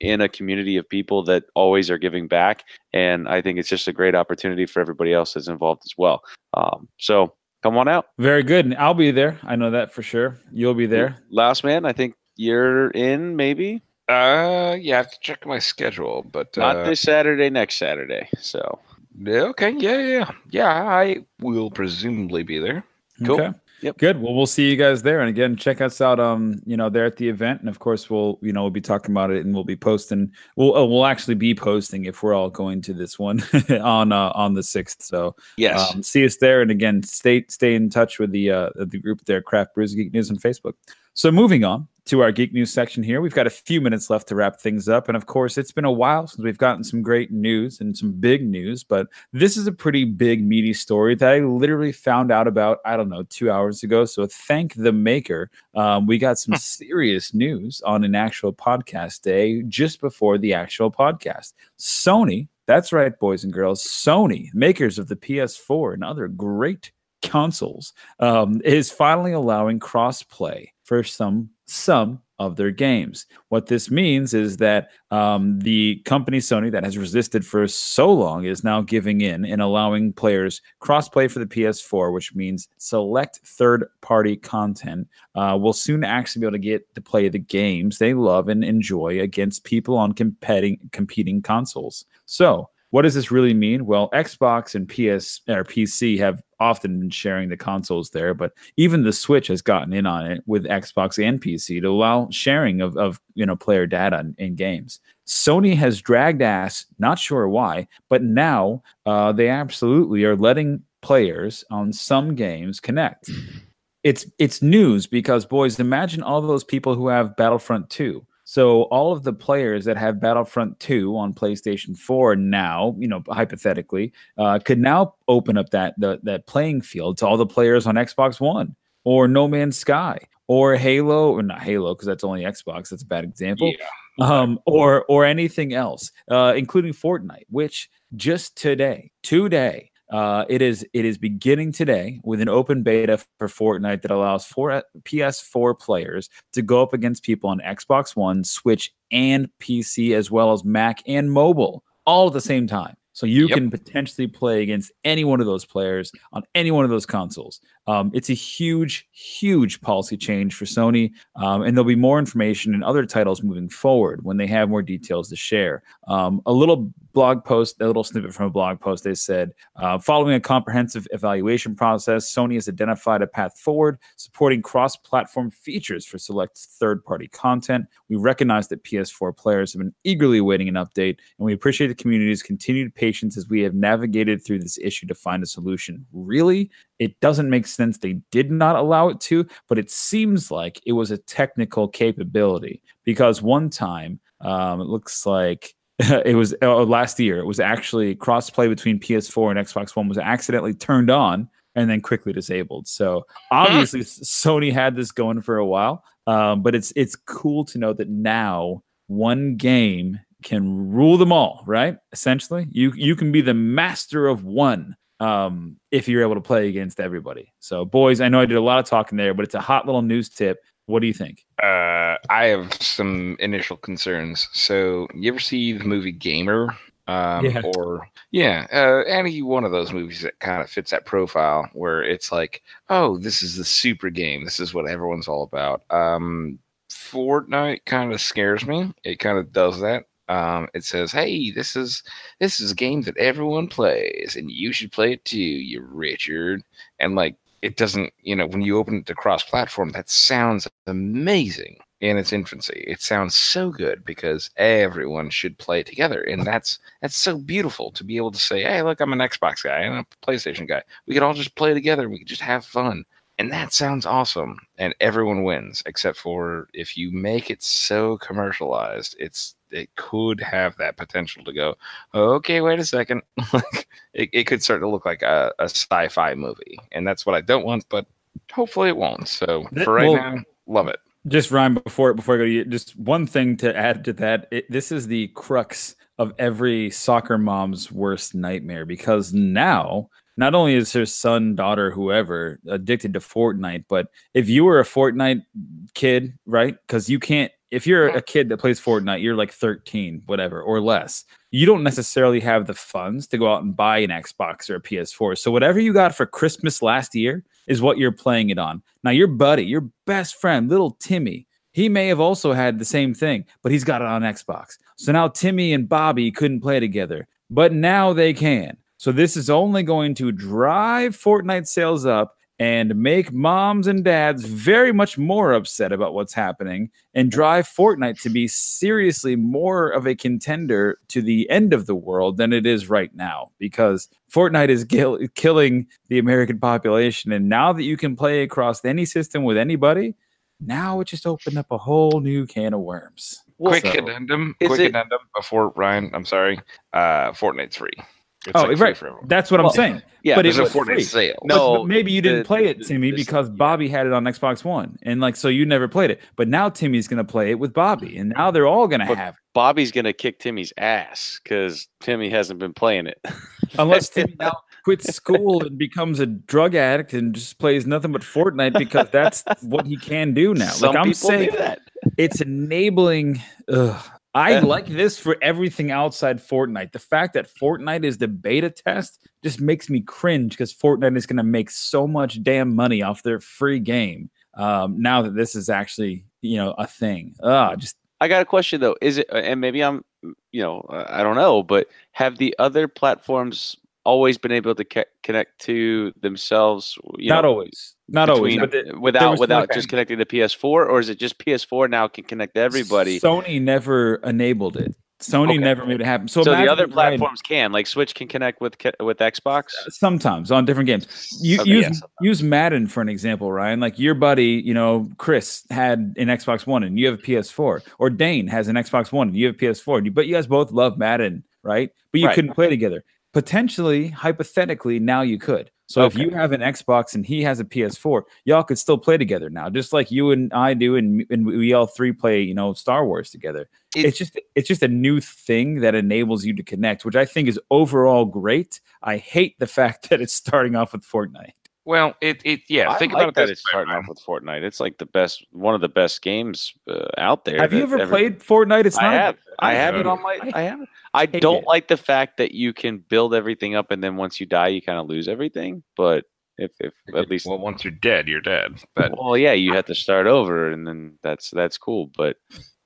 in a community of people that always are giving back. And I think it's just a great opportunity for everybody else that's involved as well. So come on out. Very good. And I'll be there. I know that for sure. You'll be there. Last man, I think you're in, maybe? I have to check my schedule, but not this Saturday, next Saturday. So Okay, yeah. I will presumably be there. Cool. Okay. Yep. Good. Well, we'll see you guys there. And again, check us out, there at the event. And of course, we'll be talking about it and we'll be posting. We'll actually be posting if we're all going to this one on the 6th. So Yes. see us there. And again, stay in touch with the group there, Craft Brews Geek News on Facebook. So moving on to our geek news section here, we've got a few minutes left to wrap things up. And of course, it's been a while since we've gotten some great news and some big news, but this is a pretty big, meaty story that I literally found out about, 2 hours ago. So thank the maker. We got some serious news on an actual podcast day just before the actual podcast. Sony, that's right, boys and girls, Sony, makers of the PS4 and other great consoles, is finally allowing cross-play for some of their games. What this means is that the company Sony that has resisted for so long is now giving in and allowing players cross-play for the PS4, which means select third-party content will soon actually be able to get to play the games they love and enjoy against people on competing consoles. So what does this really mean? Well, Xbox and PC have often been sharing the consoles there, but even the Switch has gotten in on it with Xbox and PC to allow sharing of player data in games. Sony has dragged ass, not sure why, but now they absolutely are letting players on some games connect. It's news because, boys, imagine all those people who have Battlefront 2. So all of the players that have Battlefront 2 on PlayStation 4 now, hypothetically, could now open up that playing field to all the players on Xbox One or No Man's Sky or Halo, or not Halo because that's only Xbox. That's a bad example. Yeah. Or anything else, including Fortnite, which just today, it is beginning today with an open beta for Fortnite that allows PS4 players to go up against people on Xbox One, Switch, and PC, as well as Mac and mobile, all at the same time. So you can potentially play against any one of those players on any one of those consoles. It's a huge, huge policy change for Sony, and there'll be more information in other titles moving forward when they have more details to share. A little snippet from a blog post, they said, following a comprehensive evaluation process, Sony has identified a path forward supporting cross-platform features for select third-party content. We recognize that PS4 players have been eagerly awaiting an update, and we appreciate the community's continued patience as we have navigated through this issue to find a solution. Really? It doesn't make sense they did not allow it to, but it seems like it was a technical capability because one time, it looks like it was last year, it was actually cross-play between PS4 and Xbox One was accidentally turned on and then quickly disabled. So obviously Sony had this going for a while, but it's cool to know that now one game can rule them all, right? Essentially, you can be the master of one if you're able to play against everybody. So, boys, I know I did a lot of talking there, but it's a hot little news tip. What do you think? I have some initial concerns. So, you ever see the movie Gamer? Any one of those movies that kind of fits that profile where it's like, oh, this is the super game. This is what everyone's all about. Fortnite kind of scares me. It kind of does that. It says, hey, this is a game that everyone plays and you should play it too, you Richard. And like, it doesn't, when you open it to cross-platform, that sounds amazing in its infancy. It sounds so good because everyone should play together. And that's so beautiful to be able to say, hey, look, I'm an Xbox guy and I'm a PlayStation guy. We could all just play together. We could just have fun. And that sounds awesome. And everyone wins, except for if you make it so commercialized, it could have that potential to go, okay, wait a second. it could start to look like a sci-fi movie. And that's what I don't want, but hopefully it won't. So for now, love it. Just Ryan, before I go to you, just one thing to add to that. This is the crux of every soccer mom's worst nightmare, because now not only is her son, daughter, whoever addicted to Fortnite, but if you were a Fortnite kid, right? Because you can't, if you're a kid that plays Fortnite, you're like 13, whatever, or less. You don't necessarily have the funds to go out and buy an Xbox or a PS4. So whatever you got for Christmas last year is what you're playing it on. Now, your buddy, your best friend, little Timmy, he may have also had the same thing, but he's got it on Xbox. So now Timmy and Bobby couldn't play together, but now they can. So this is only going to drive Fortnite sales up and make moms and dads very much more upset about what's happening and drive Fortnite to be seriously more of a contender to the end of the world than it is right now, because Fortnite is killing the American population. And now that you can play across any system with anybody, now it just opened up a whole new can of worms. Quick addendum before Ryan, I'm sorry. Fortnite's free. It's right. For everyone. That's what I'm saying. Yeah, but it's it a was Fortnite free. sale. No, but maybe you didn't play it, Timmy, because Bobby had it on Xbox One, and like so you never played it. But now Timmy's gonna play it with Bobby, and now they're all gonna have it. Bobby's gonna kick Timmy's ass because Timmy hasn't been playing it. Unless Timmy now quits school and becomes a drug addict and just plays nothing but Fortnite because that's what he can do now. Some like I'm people saying, do that. it's enabling. I like this for everything outside Fortnite. The fact that Fortnite is the beta test just makes me cringe because Fortnite is going to make so much damn money off their free game. Now that this is actually, a thing. I got a question though. Is it, and maybe I'm, I don't know, but have the other platforms always been able to connect to themselves? Not always, but without just connecting to PS4, or is it just PS4 now can connect to everybody? Sony never enabled it. Sony never made it happen. So the other platforms can, like Switch can connect with Xbox sometimes on different games. Use Madden for an example, Ryan. Like your buddy, Chris had an Xbox One and you have a PS4, or Dane has an Xbox One and you have a PS4. But you guys both love Madden, right? But you couldn't play together. Potentially, hypothetically, now you could. So if you have an Xbox and he has a PS4, y'all could still play together now, just like you and I do, and we all three play, Star Wars together. It's just a new thing that enables you to connect, which I think is overall great. I hate the fact that it's starting off with Fortnite. Well, think about it. That it's starting off with Fortnite. It's like one of the best games out there. Have you ever played Fortnite? It's not. I have it on my. I have it. I don't like the fact that you can build everything up and then once you die, you kind of lose everything. But if at least once you're dead, you're dead. But you have to start over, and then that's cool. But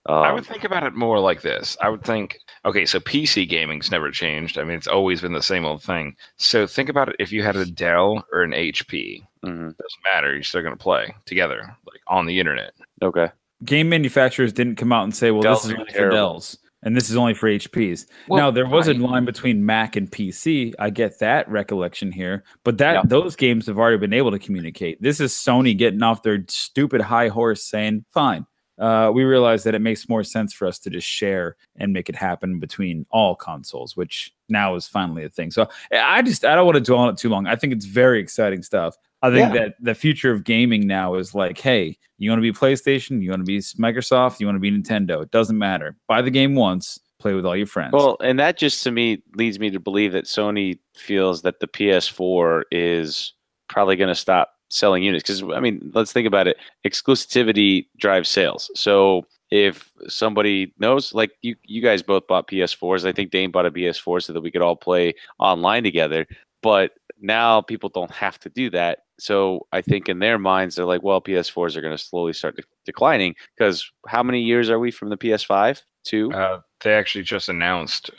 I would think about it more like this. I would think, so PC gaming's never changed. I mean, it's always been the same old thing. So think about it. If you had a Dell or an HP, doesn't matter. You're still going to play together, like on the internet. Okay. Game manufacturers didn't come out and say, well, this is only for Dells and this is only for HPs. Now, there was a line between Mac and PC. I get that recollection here, but those games have already been able to communicate. This is Sony getting off their stupid high horse saying, fine. We realize that it makes more sense for us to just share and make it happen between all consoles, which now is finally a thing. So I don't want to dwell on it too long. I think it's very exciting stuff. I think that the future of gaming now is like, hey, you want to be PlayStation, you want to be Microsoft, you want to be Nintendo. It doesn't matter. Buy the game once, play with all your friends. Well, and that just to me leads me to believe that Sony feels that the PS4 is probably going to stop selling units, because I mean, let's think about it. Exclusivity drives sales. So if somebody knows, like you guys both bought PS4s, I think Dane bought a PS4 so that we could all play online together. But now people don't have to do that. So I think in their minds, they're like, well, PS4s are going to slowly start declining, because how many years are we from the PS5? 2? They actually just announced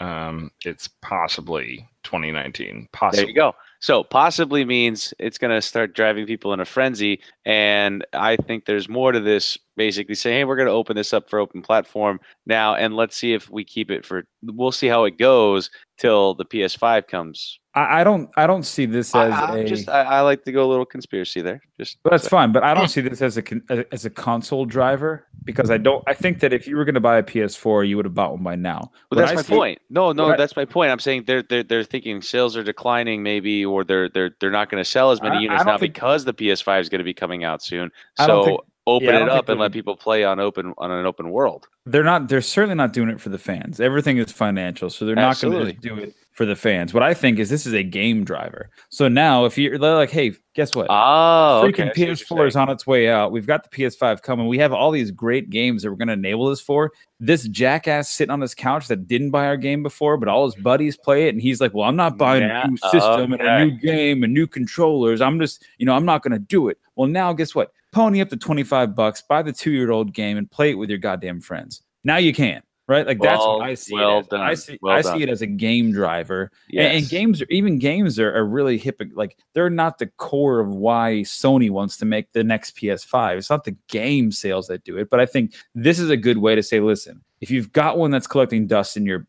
it's possibly 2019. Possibly. There you go. So possibly means it's going to start driving people in a frenzy. And I think there's more to this, basically saying, hey, we're going to open this up for open platform now, and let's see if we keep it we'll see how it goes till the PS5 comes. I don't see this as I like to go a little conspiracy there. But that's fine. But I don't see this as a console driver, because I think that if you were going to buy a PS4, you would have bought one by now. Well, that's my point. No, that's my point. I'm saying they're thinking sales are declining, maybe, or they're not going to sell as many units now because the PS5 is going to be coming out soon. So open it up and let people play on an open world. They're certainly not doing it for the fans. Everything is financial, so they're not going to do it for the fans. What I think is this is a game driver. So now if you're like, hey, guess what? Freaking PS4 is on its way out. We've got the PS5 coming. We have all these great games that we're going to enable this for. This jackass sitting on his couch that didn't buy our game before, but all his buddies play it, and he's like, well, I'm not buying a new system and a new game and new controllers. I'm just, I'm not going to do it. Well, now guess what? Pony up to $25, buy the 2-year-old game and play it with your goddamn friends. Now you can. right? Like that's what I see well it as. done. I see it as a game driver. And Yes. games are really hip. Like they're not the core of why Sony wants to make the next PS5. It's not the game sales that do it, but I think this is a good way to say, listen, if you've got one that's collecting dust in your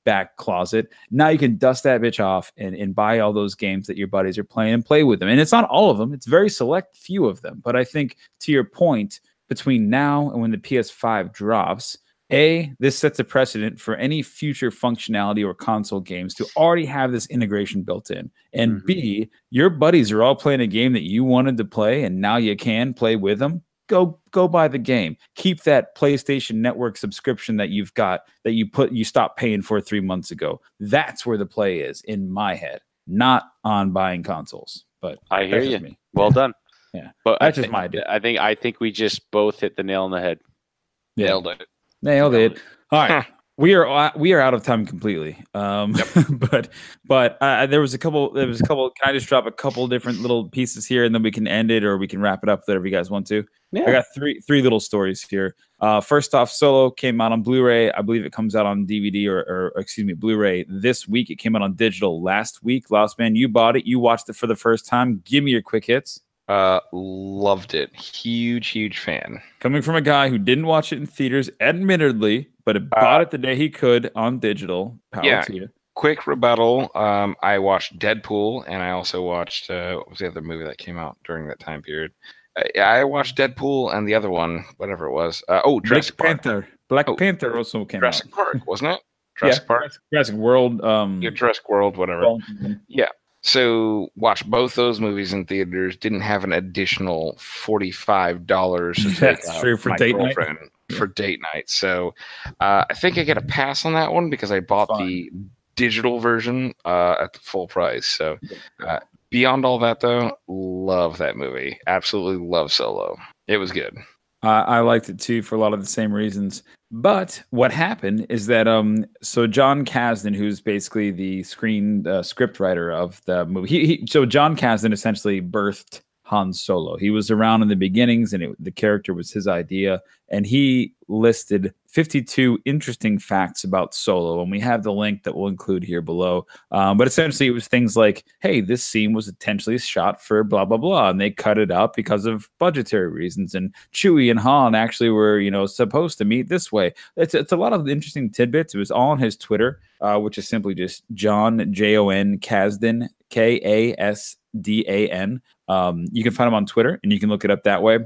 back closet, now you can dust that bitch off and buy all those games that your buddies are playing and play with them. And it's not all of them; it's very select few of them. But I think to your point, between now and when the PS5 drops, this sets a precedent for any future functionality or console games to already have this integration built in. And B, your buddies are all playing a game that you wanted to play, and now you can play with them. Go buy the game. Keep that PlayStation Network subscription that you've got that you stopped paying for 3 months ago. That's where the play is in my head, not on buying consoles. But I hear you. me. Well done. Yeah, But that's just my idea. I think we just both hit the nail on the head. Nailed it. Nailed it. All right. We are out of time completely. But there was a couple. Can I just drop a couple different little pieces here, and then we can end it, or we can wrap it up, whatever you guys want to. Yeah. I got three little stories here. First off, Solo came out on Blu-ray. I believe it comes out on DVD or excuse me, Blu-ray this week. It came out on digital last week. Lost Man, you bought it. You watched it for the first time. Give me your quick hits. Loved it. Huge fan. Coming from a guy who didn't watch it in theaters, admittedly, but bought it the day he could on digital. Power to you. Quick rebuttal. I watched Deadpool, and I also watched what was the other movie that came out during that time period? I watched Deadpool and the other one, whatever it was. Jurassic Park. Panther. Black Panther also came Jurassic out. Park, wasn't it? Jurassic Park. Jurassic World. Jurassic World, whatever. Yeah. So watched both those movies in theaters. Didn't have an additional $45 to take That's true for my date night. girlfriend for date night. So I think I get a pass on that one because I bought the digital version at the full price. So beyond all that, though, love that movie. Absolutely love Solo. It was good. I liked it too for a lot of the same reasons. But what happened is that so John Kasdan, who's basically the script writer of the movie, so John Kasdan essentially birthed Han Solo. He was around in the beginnings, and the character was his idea. And he listed 52 interesting facts about Solo, and we have the link that we'll include here below. But essentially, it was things like, hey, this scene was intentionally shot for blah, blah, blah, and they cut it up because of budgetary reasons. And Chewie and Han actually were, supposed to meet this way. It's a lot of interesting tidbits. It was all on his Twitter, which is simply just John, Jon Kasdan, Kasdan. You can find him on Twitter, and you can look it up that way.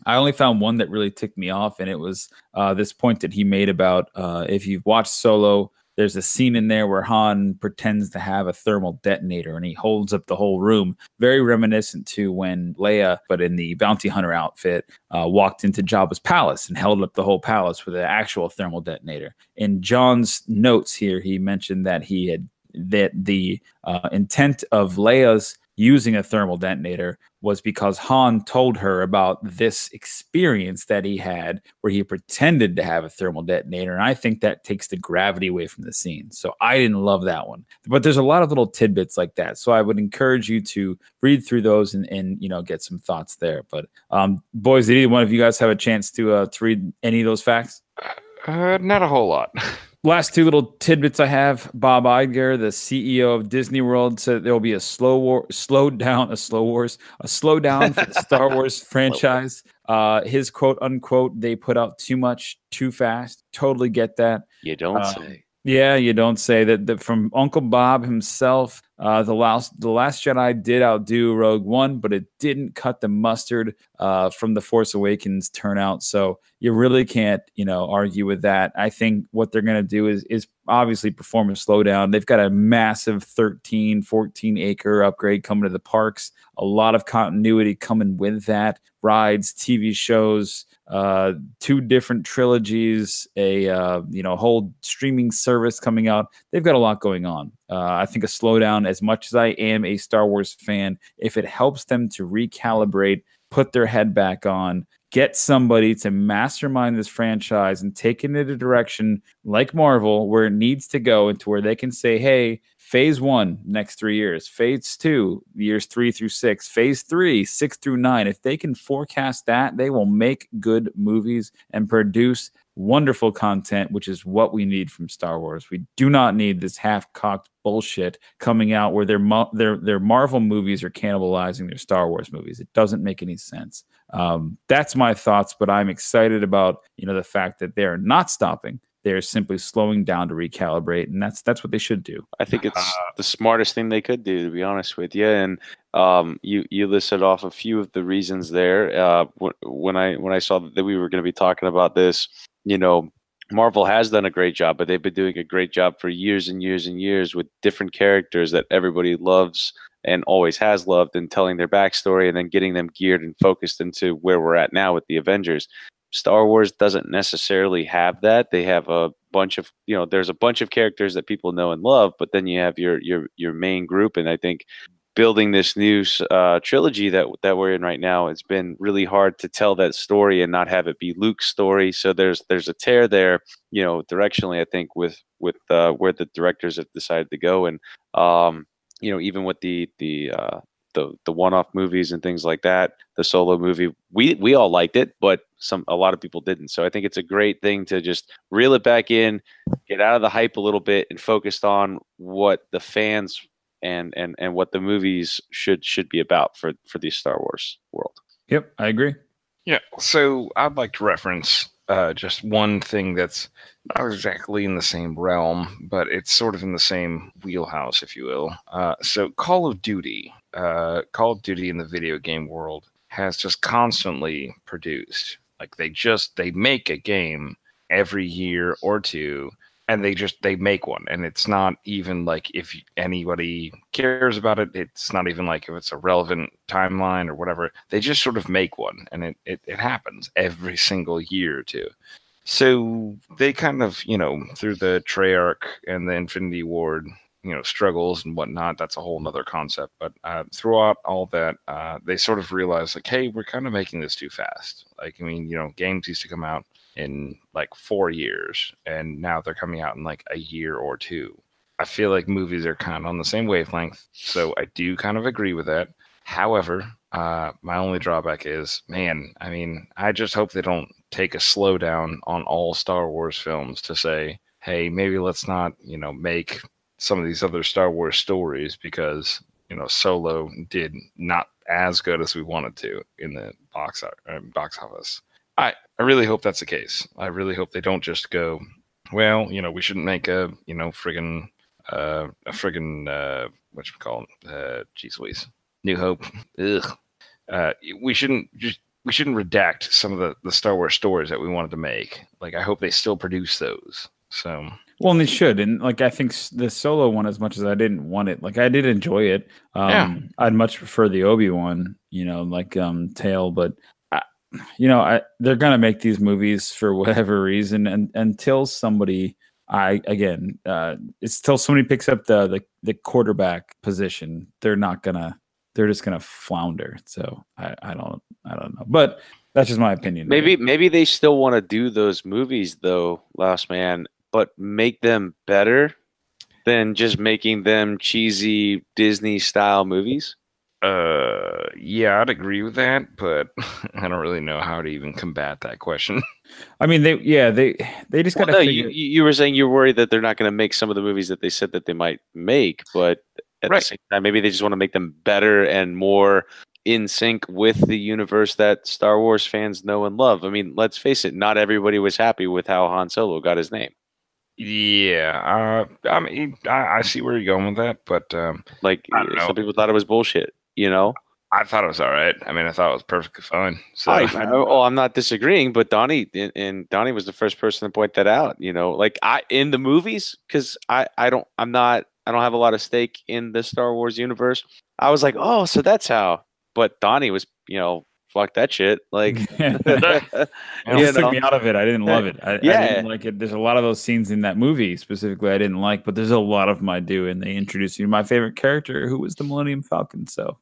I only found one that really ticked me off, and it was this point that he made about if you've watched Solo, there's a scene in there where Han pretends to have a thermal detonator, and he holds up the whole room. Very reminiscent to when Leia, but in the bounty hunter outfit, walked into Jabba's palace and held up the whole palace with an actual thermal detonator. In John's notes here, he mentioned that the intent of Leia's using a thermal detonator was because Han told her about this experience that he had where he pretended to have a thermal detonator. And I think that takes the gravity away from the scene. So I didn't love that one. But there's a lot of little tidbits like that. So I would encourage you to read through those and get some thoughts there. But boys, did either one of you guys have a chance to read any of those facts? Not a whole lot. Last two little tidbits I have. Bob Iger, the CEO of Disney World, said there will be a slowdown for the Star Wars franchise. His quote unquote, they put out too much too fast. Totally get that. You don't say. Yeah, you don't say that. From Uncle Bob himself, the Last Jedi did outdo Rogue One, but it didn't cut the mustard from the Force Awakens turnout. So you really can't, argue with that. I think what they're going to do is obviously perform a slowdown. They've got a massive 13, 14 acre upgrade coming to the parks. A lot of continuity coming with that. Rides, TV shows, 2 different trilogies, a whole streaming service coming out. They've got a lot going on. I think a slowdown, as much as I am a Star Wars fan, if it helps them to recalibrate, put their head back on, get somebody to mastermind this franchise and take it in a direction like Marvel where it needs to go, into where they can say, hey, phase 1, next 3 years, phase 2, years 3 through 6, phase 3, 6 through 9. If they can forecast that, they will make good movies and produce wonderful content, which is what we need from Star Wars. We do not need this half-cocked bullshit coming out where their Marvel movies are cannibalizing their Star Wars movies. It doesn't make any sense. That's my thoughts, but I'm excited about, the fact that they're not stopping. They're simply slowing down to recalibrate, and that's what they should do. I think it's the smartest thing they could do, to be honest with you. And you listed off a few of the reasons there. When I saw that we were going to be talking about this, Marvel has done a great job, but they've been doing a great job for years and years and years with different characters that everybody loves and always has loved, and telling their backstory and then getting them geared and focused into where we're at now with the Avengers. Star Wars doesn't necessarily have that. They have a bunch of, there's a bunch of characters that people know and love, but then you have your main group. And I think building this new trilogy that we're in right now, it's been really hard to tell that story and not have it be Luke's story. So there's a tear there, directionally, I think, with where the directors have decided to go. And even with the one-off movies and things like that, the Solo movie, we all liked it, but a lot of people didn't. So I think it's a great thing to just reel it back in, get out of the hype a little bit, and focused on what the fans and what the movies should be about for the Star Wars world. Yep, I agree. Yeah, so I'd like to reference just one thing that's not exactly in the same realm, but it's sort of in the same wheelhouse, if you will. So Call of Duty in the video game world has just constantly produced. Like they make a game every year or two, and they make one. And it's not even like if anybody cares about it, it's not even like if it's a relevant timeline or whatever. They just sort of make one, and it happens every single year or two. So they kind of, through the Treyarch and the Infinity Ward, struggles and whatnot, that's a whole nother concept. But throughout all that, they sort of realized, like, hey, we're kind of making this too fast. Like, games used to come out in like 4 years, and now they're coming out in like a year or two. I feel like movies are kind of on the same wavelength, so I do kind of agree with that. However, my only drawback is, I just hope they don't take a slowdown on all Star Wars films to say, hey, maybe let's not, make some of these other Star Wars stories, because, Solo did not as good as we wanted to in the box office. I really hope that's the case. I really hope they don't just go, well, we shouldn't make a friggin' geez Louise, New Hope. Ugh. We shouldn't redact some of the Star Wars stories that we wanted to make. Like, I hope they still produce those. So. Well, and they should. And like, I think the Solo one, as much as I didn't want it, like I did enjoy it. I'd much prefer the Obi-Wan, tale, but they're going to make these movies for whatever reason. And until somebody, until somebody picks up the quarterback position, they're just going to flounder. So I don't know, but that's just my opinion. Maybe they still want to do those movies though, Last Man, but make them better than just making them cheesy Disney style movies. Yeah, I'd agree with that, but I don't really know how to even combat that question. They just got to figure. You were saying you're worried that they're not going to make some of the movies that they said that they might make, but at the same time, maybe they just want to make them better and more in sync with the universe that Star Wars fans know and love. Let's face it, not everybody was happy with how Han Solo got his name. Yeah, I see where you're going with that, but some people thought it was bullshit. I thought it was all right. I thought it was perfectly fine. So I'm not disagreeing, but Donnie was the first person to point that out. In the movies, because I don't have a lot of stake in the Star Wars universe. I was like, oh, so that's how. But Donnie was, fuck that shit. Like, it almost took me out of it. I didn't love it. I didn't like it. There's a lot of those scenes in that movie specifically I didn't like, but there's a lot of them I do. And they introduced me to my favorite character, who was the Millennium Falcon. So,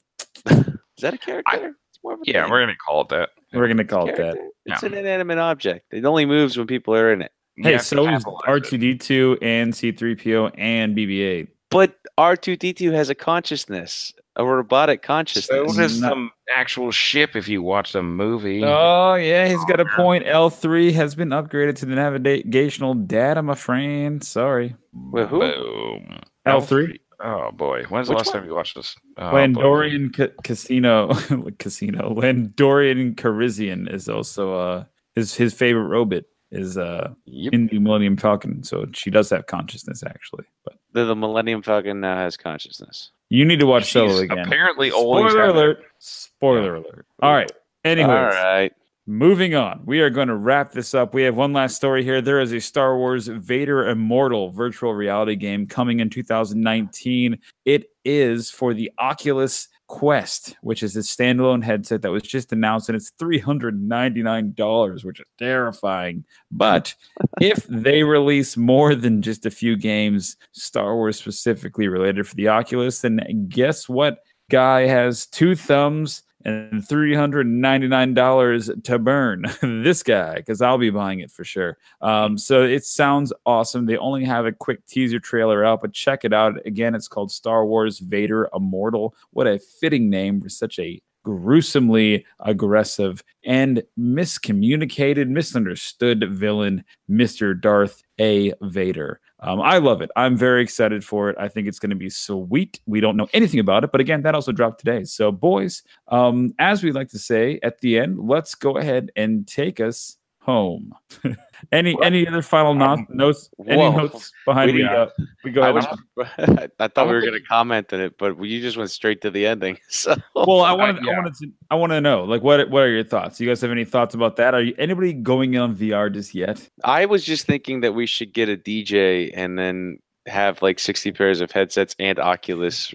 is that a character? We're gonna call it that. We're gonna call it that. It's an inanimate object. It only moves when people are in it. Hey, so is R2D2 and C3PO and BB-8. But R2D2 has a consciousness. a robotic So consciousness. does some actual ship if you watch a movie. Oh, yeah, he's got a point. L3 has been upgraded to the navigational data, my friend. Sorry. Wait, who? Boom. L3? Oh boy, when's the Which last one? time you watched this? Oh, When boy. Dorian when Dorian Carizian is also his favorite robot is Yep. in the Millennium Falcon, so she does have consciousness actually. But The Millennium Falcon now has consciousness. you need to watch She's Solo again. apparently always Spoiler had it. alert! Spoiler alert! All right. Anyways, All right. moving on. We are going to wrap this up. We have one last story here. There is a Star Wars Vader Immortal virtual reality game coming in 2019. It is for the Oculus Quest, which is a standalone headset that was just announced, and it's $399, which is terrifying. But if they release more than just a few games, Star Wars specifically related for the Oculus, then guess what? Guy has 2 thumbs and $399 to burn. This guy, because I'll be buying it for sure. So it sounds awesome. They only have a quick teaser trailer out, but check it out. Again, it's called Star Wars Vader Immortal. What a fitting name for such a gruesomely aggressive and miscommunicated, misunderstood villain, Mr. Darth A. Vader. I love it. I'm very excited for it. I think it's going to be sweet. We don't know anything about it, but again, that also dropped today. So, boys, as we like to say at the end, let's go ahead and take us home. Any other final notes? Any whoa. notes behind we go ahead? I thought we were going to comment on it, but you just went straight to the ending. So Well, I want to know, like, what are your thoughts? You guys have any thoughts about that? Are you anybody going in on VR just yet? I was just thinking that we should get a DJ and then have like 60 pairs of headsets and Oculus,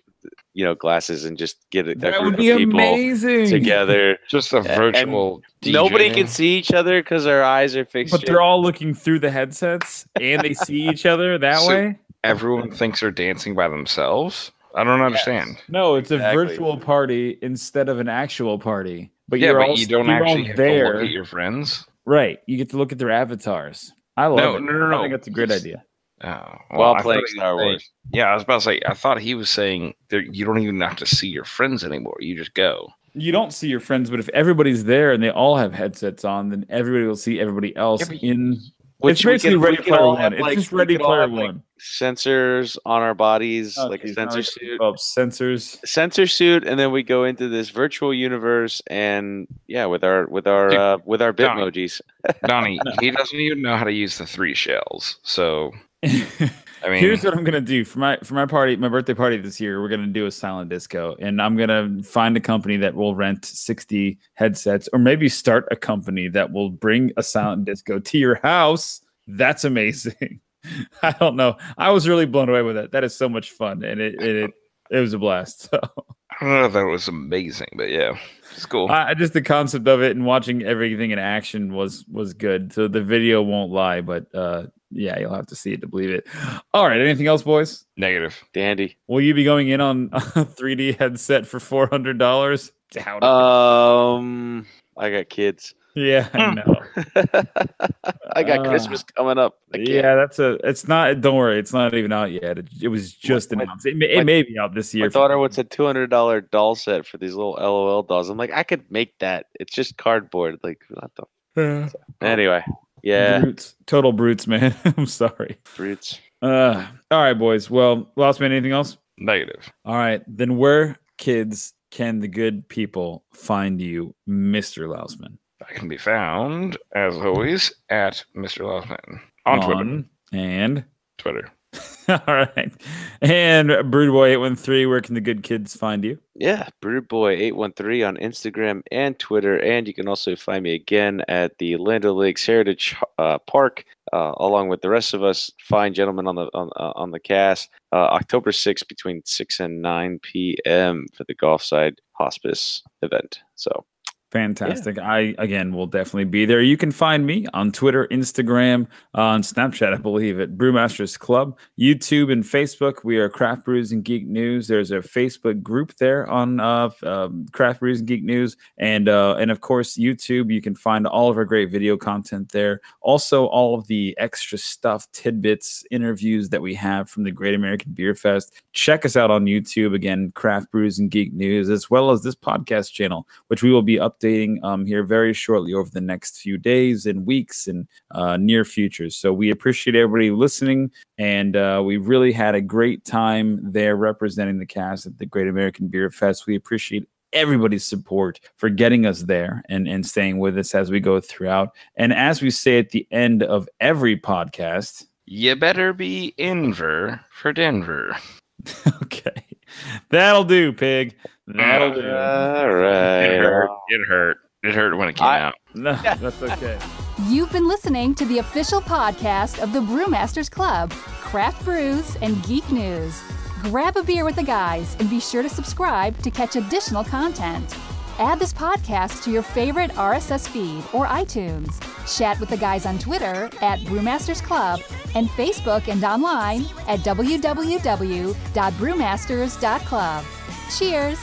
glasses, and just get a That group would of be people amazing together. Just a virtual DJ. Nobody can see each other because our eyes are fixed. But they're all looking through the headsets and they see each other that So- way. Everyone thinks they're dancing by themselves. I don't understand. No, it's Exactly. a virtual party instead of an actual party. But Yeah, you're but all, you don't you're actually all have there, to look at your friends. right? You get to look at their avatars. I love it. No. I think that's a great idea. Oh, While I playing thought he was Star saying- Wars. Yeah, I was about to say. I thought he was saying that you don't even have to see your friends anymore. You just go. You don't see your friends, but if everybody's there and they all have headsets on, then everybody will see everybody else Yeah, but in. Which It's we basically could- Ready we could Player all One. have, It's like- just we Ready could all Player have, like, One. sensors on our bodies, Oh, like a geez, sensor now suit. Sensors. Sensor suit, and then we go into this virtual universe, and with our Bitmojis. Donnie, he doesn't even know how to use the 3 shells. So I mean, Here's what I'm gonna do for my party, my birthday party this year. We're gonna do a silent disco, and I'm gonna find a company that will rent 60 headsets, or maybe start a company that will bring a silent disco to your house. That's amazing. I don't know. I was really blown away with it. That is so much fun, and it was a blast. So. I don't know if that was amazing, but yeah, it's cool. Just the concept of it and watching everything in action was good. So the video won't lie, but yeah, you'll have to see it to believe it. All right, anything else, boys? Negative. Dandy. Will you be going in on a 3D headset for $400? Doubt it. I got kids. Yeah, I know. I got Christmas coming up. I can't. Yeah, it's not. Don't worry, it's not even out yet. It was just announced. It may be out this year. My daughter wants a $200 doll set for these little LOL dolls. I'm like, I could make that. It's just cardboard. Like, what the? Anyway, yeah, Brutes. Total brutes, man. I'm sorry. brutes. All right, boys. Well, last man, anything else? Negative. All right, then where, kids, can the good people find you, Mr. Lousman? I can be found, as always, at Mr. Lausman on Twitter. And Twitter. all right. And Broodboy813, where can the good kids find you? Yeah, Brewboy813 on Instagram and Twitter, and you can also find me again at the Land O'Lakes Heritage Park, along with the rest of us fine gentlemen on the cast, October 6th between 6 and 9 p.m. for the Golfside Hospice event. So Fantastic. I, again, will definitely be there. You can find me on Twitter, Instagram, on Snapchat, I believe, at Brewmasters Club, YouTube and Facebook. We are Craft Brews and Geek News. There's a Facebook group there on Craft Brews and Geek News. And of course, YouTube. You can find all of our great video content there. Also, all of the extra stuff, tidbits, interviews that we have from the Great American Beer Fest. Check us out on YouTube, again, Craft Brews and Geek News, as well as this podcast channel, which we will be updating here very shortly over the next few days and weeks and near future. So we appreciate everybody listening, and we really had a great time there representing the cast at the Great American Beer Fest. We appreciate everybody's support for getting us there and staying with us as we go throughout. And as we say at the end of every podcast, you better be Inver for Denver. Okay. That'll do, Pig. That'll do. All right. It hurt when it came out. No, that's okay. You've been listening to the official podcast of the Brewmasters Club, Craft Brews and Geek News. Grab a beer with the guys and be sure to subscribe to catch additional content. Add this podcast to your favorite RSS feed or iTunes. Chat with the guys on Twitter at Brewmasters Club and Facebook and online at www.brewmasters.club. Cheers!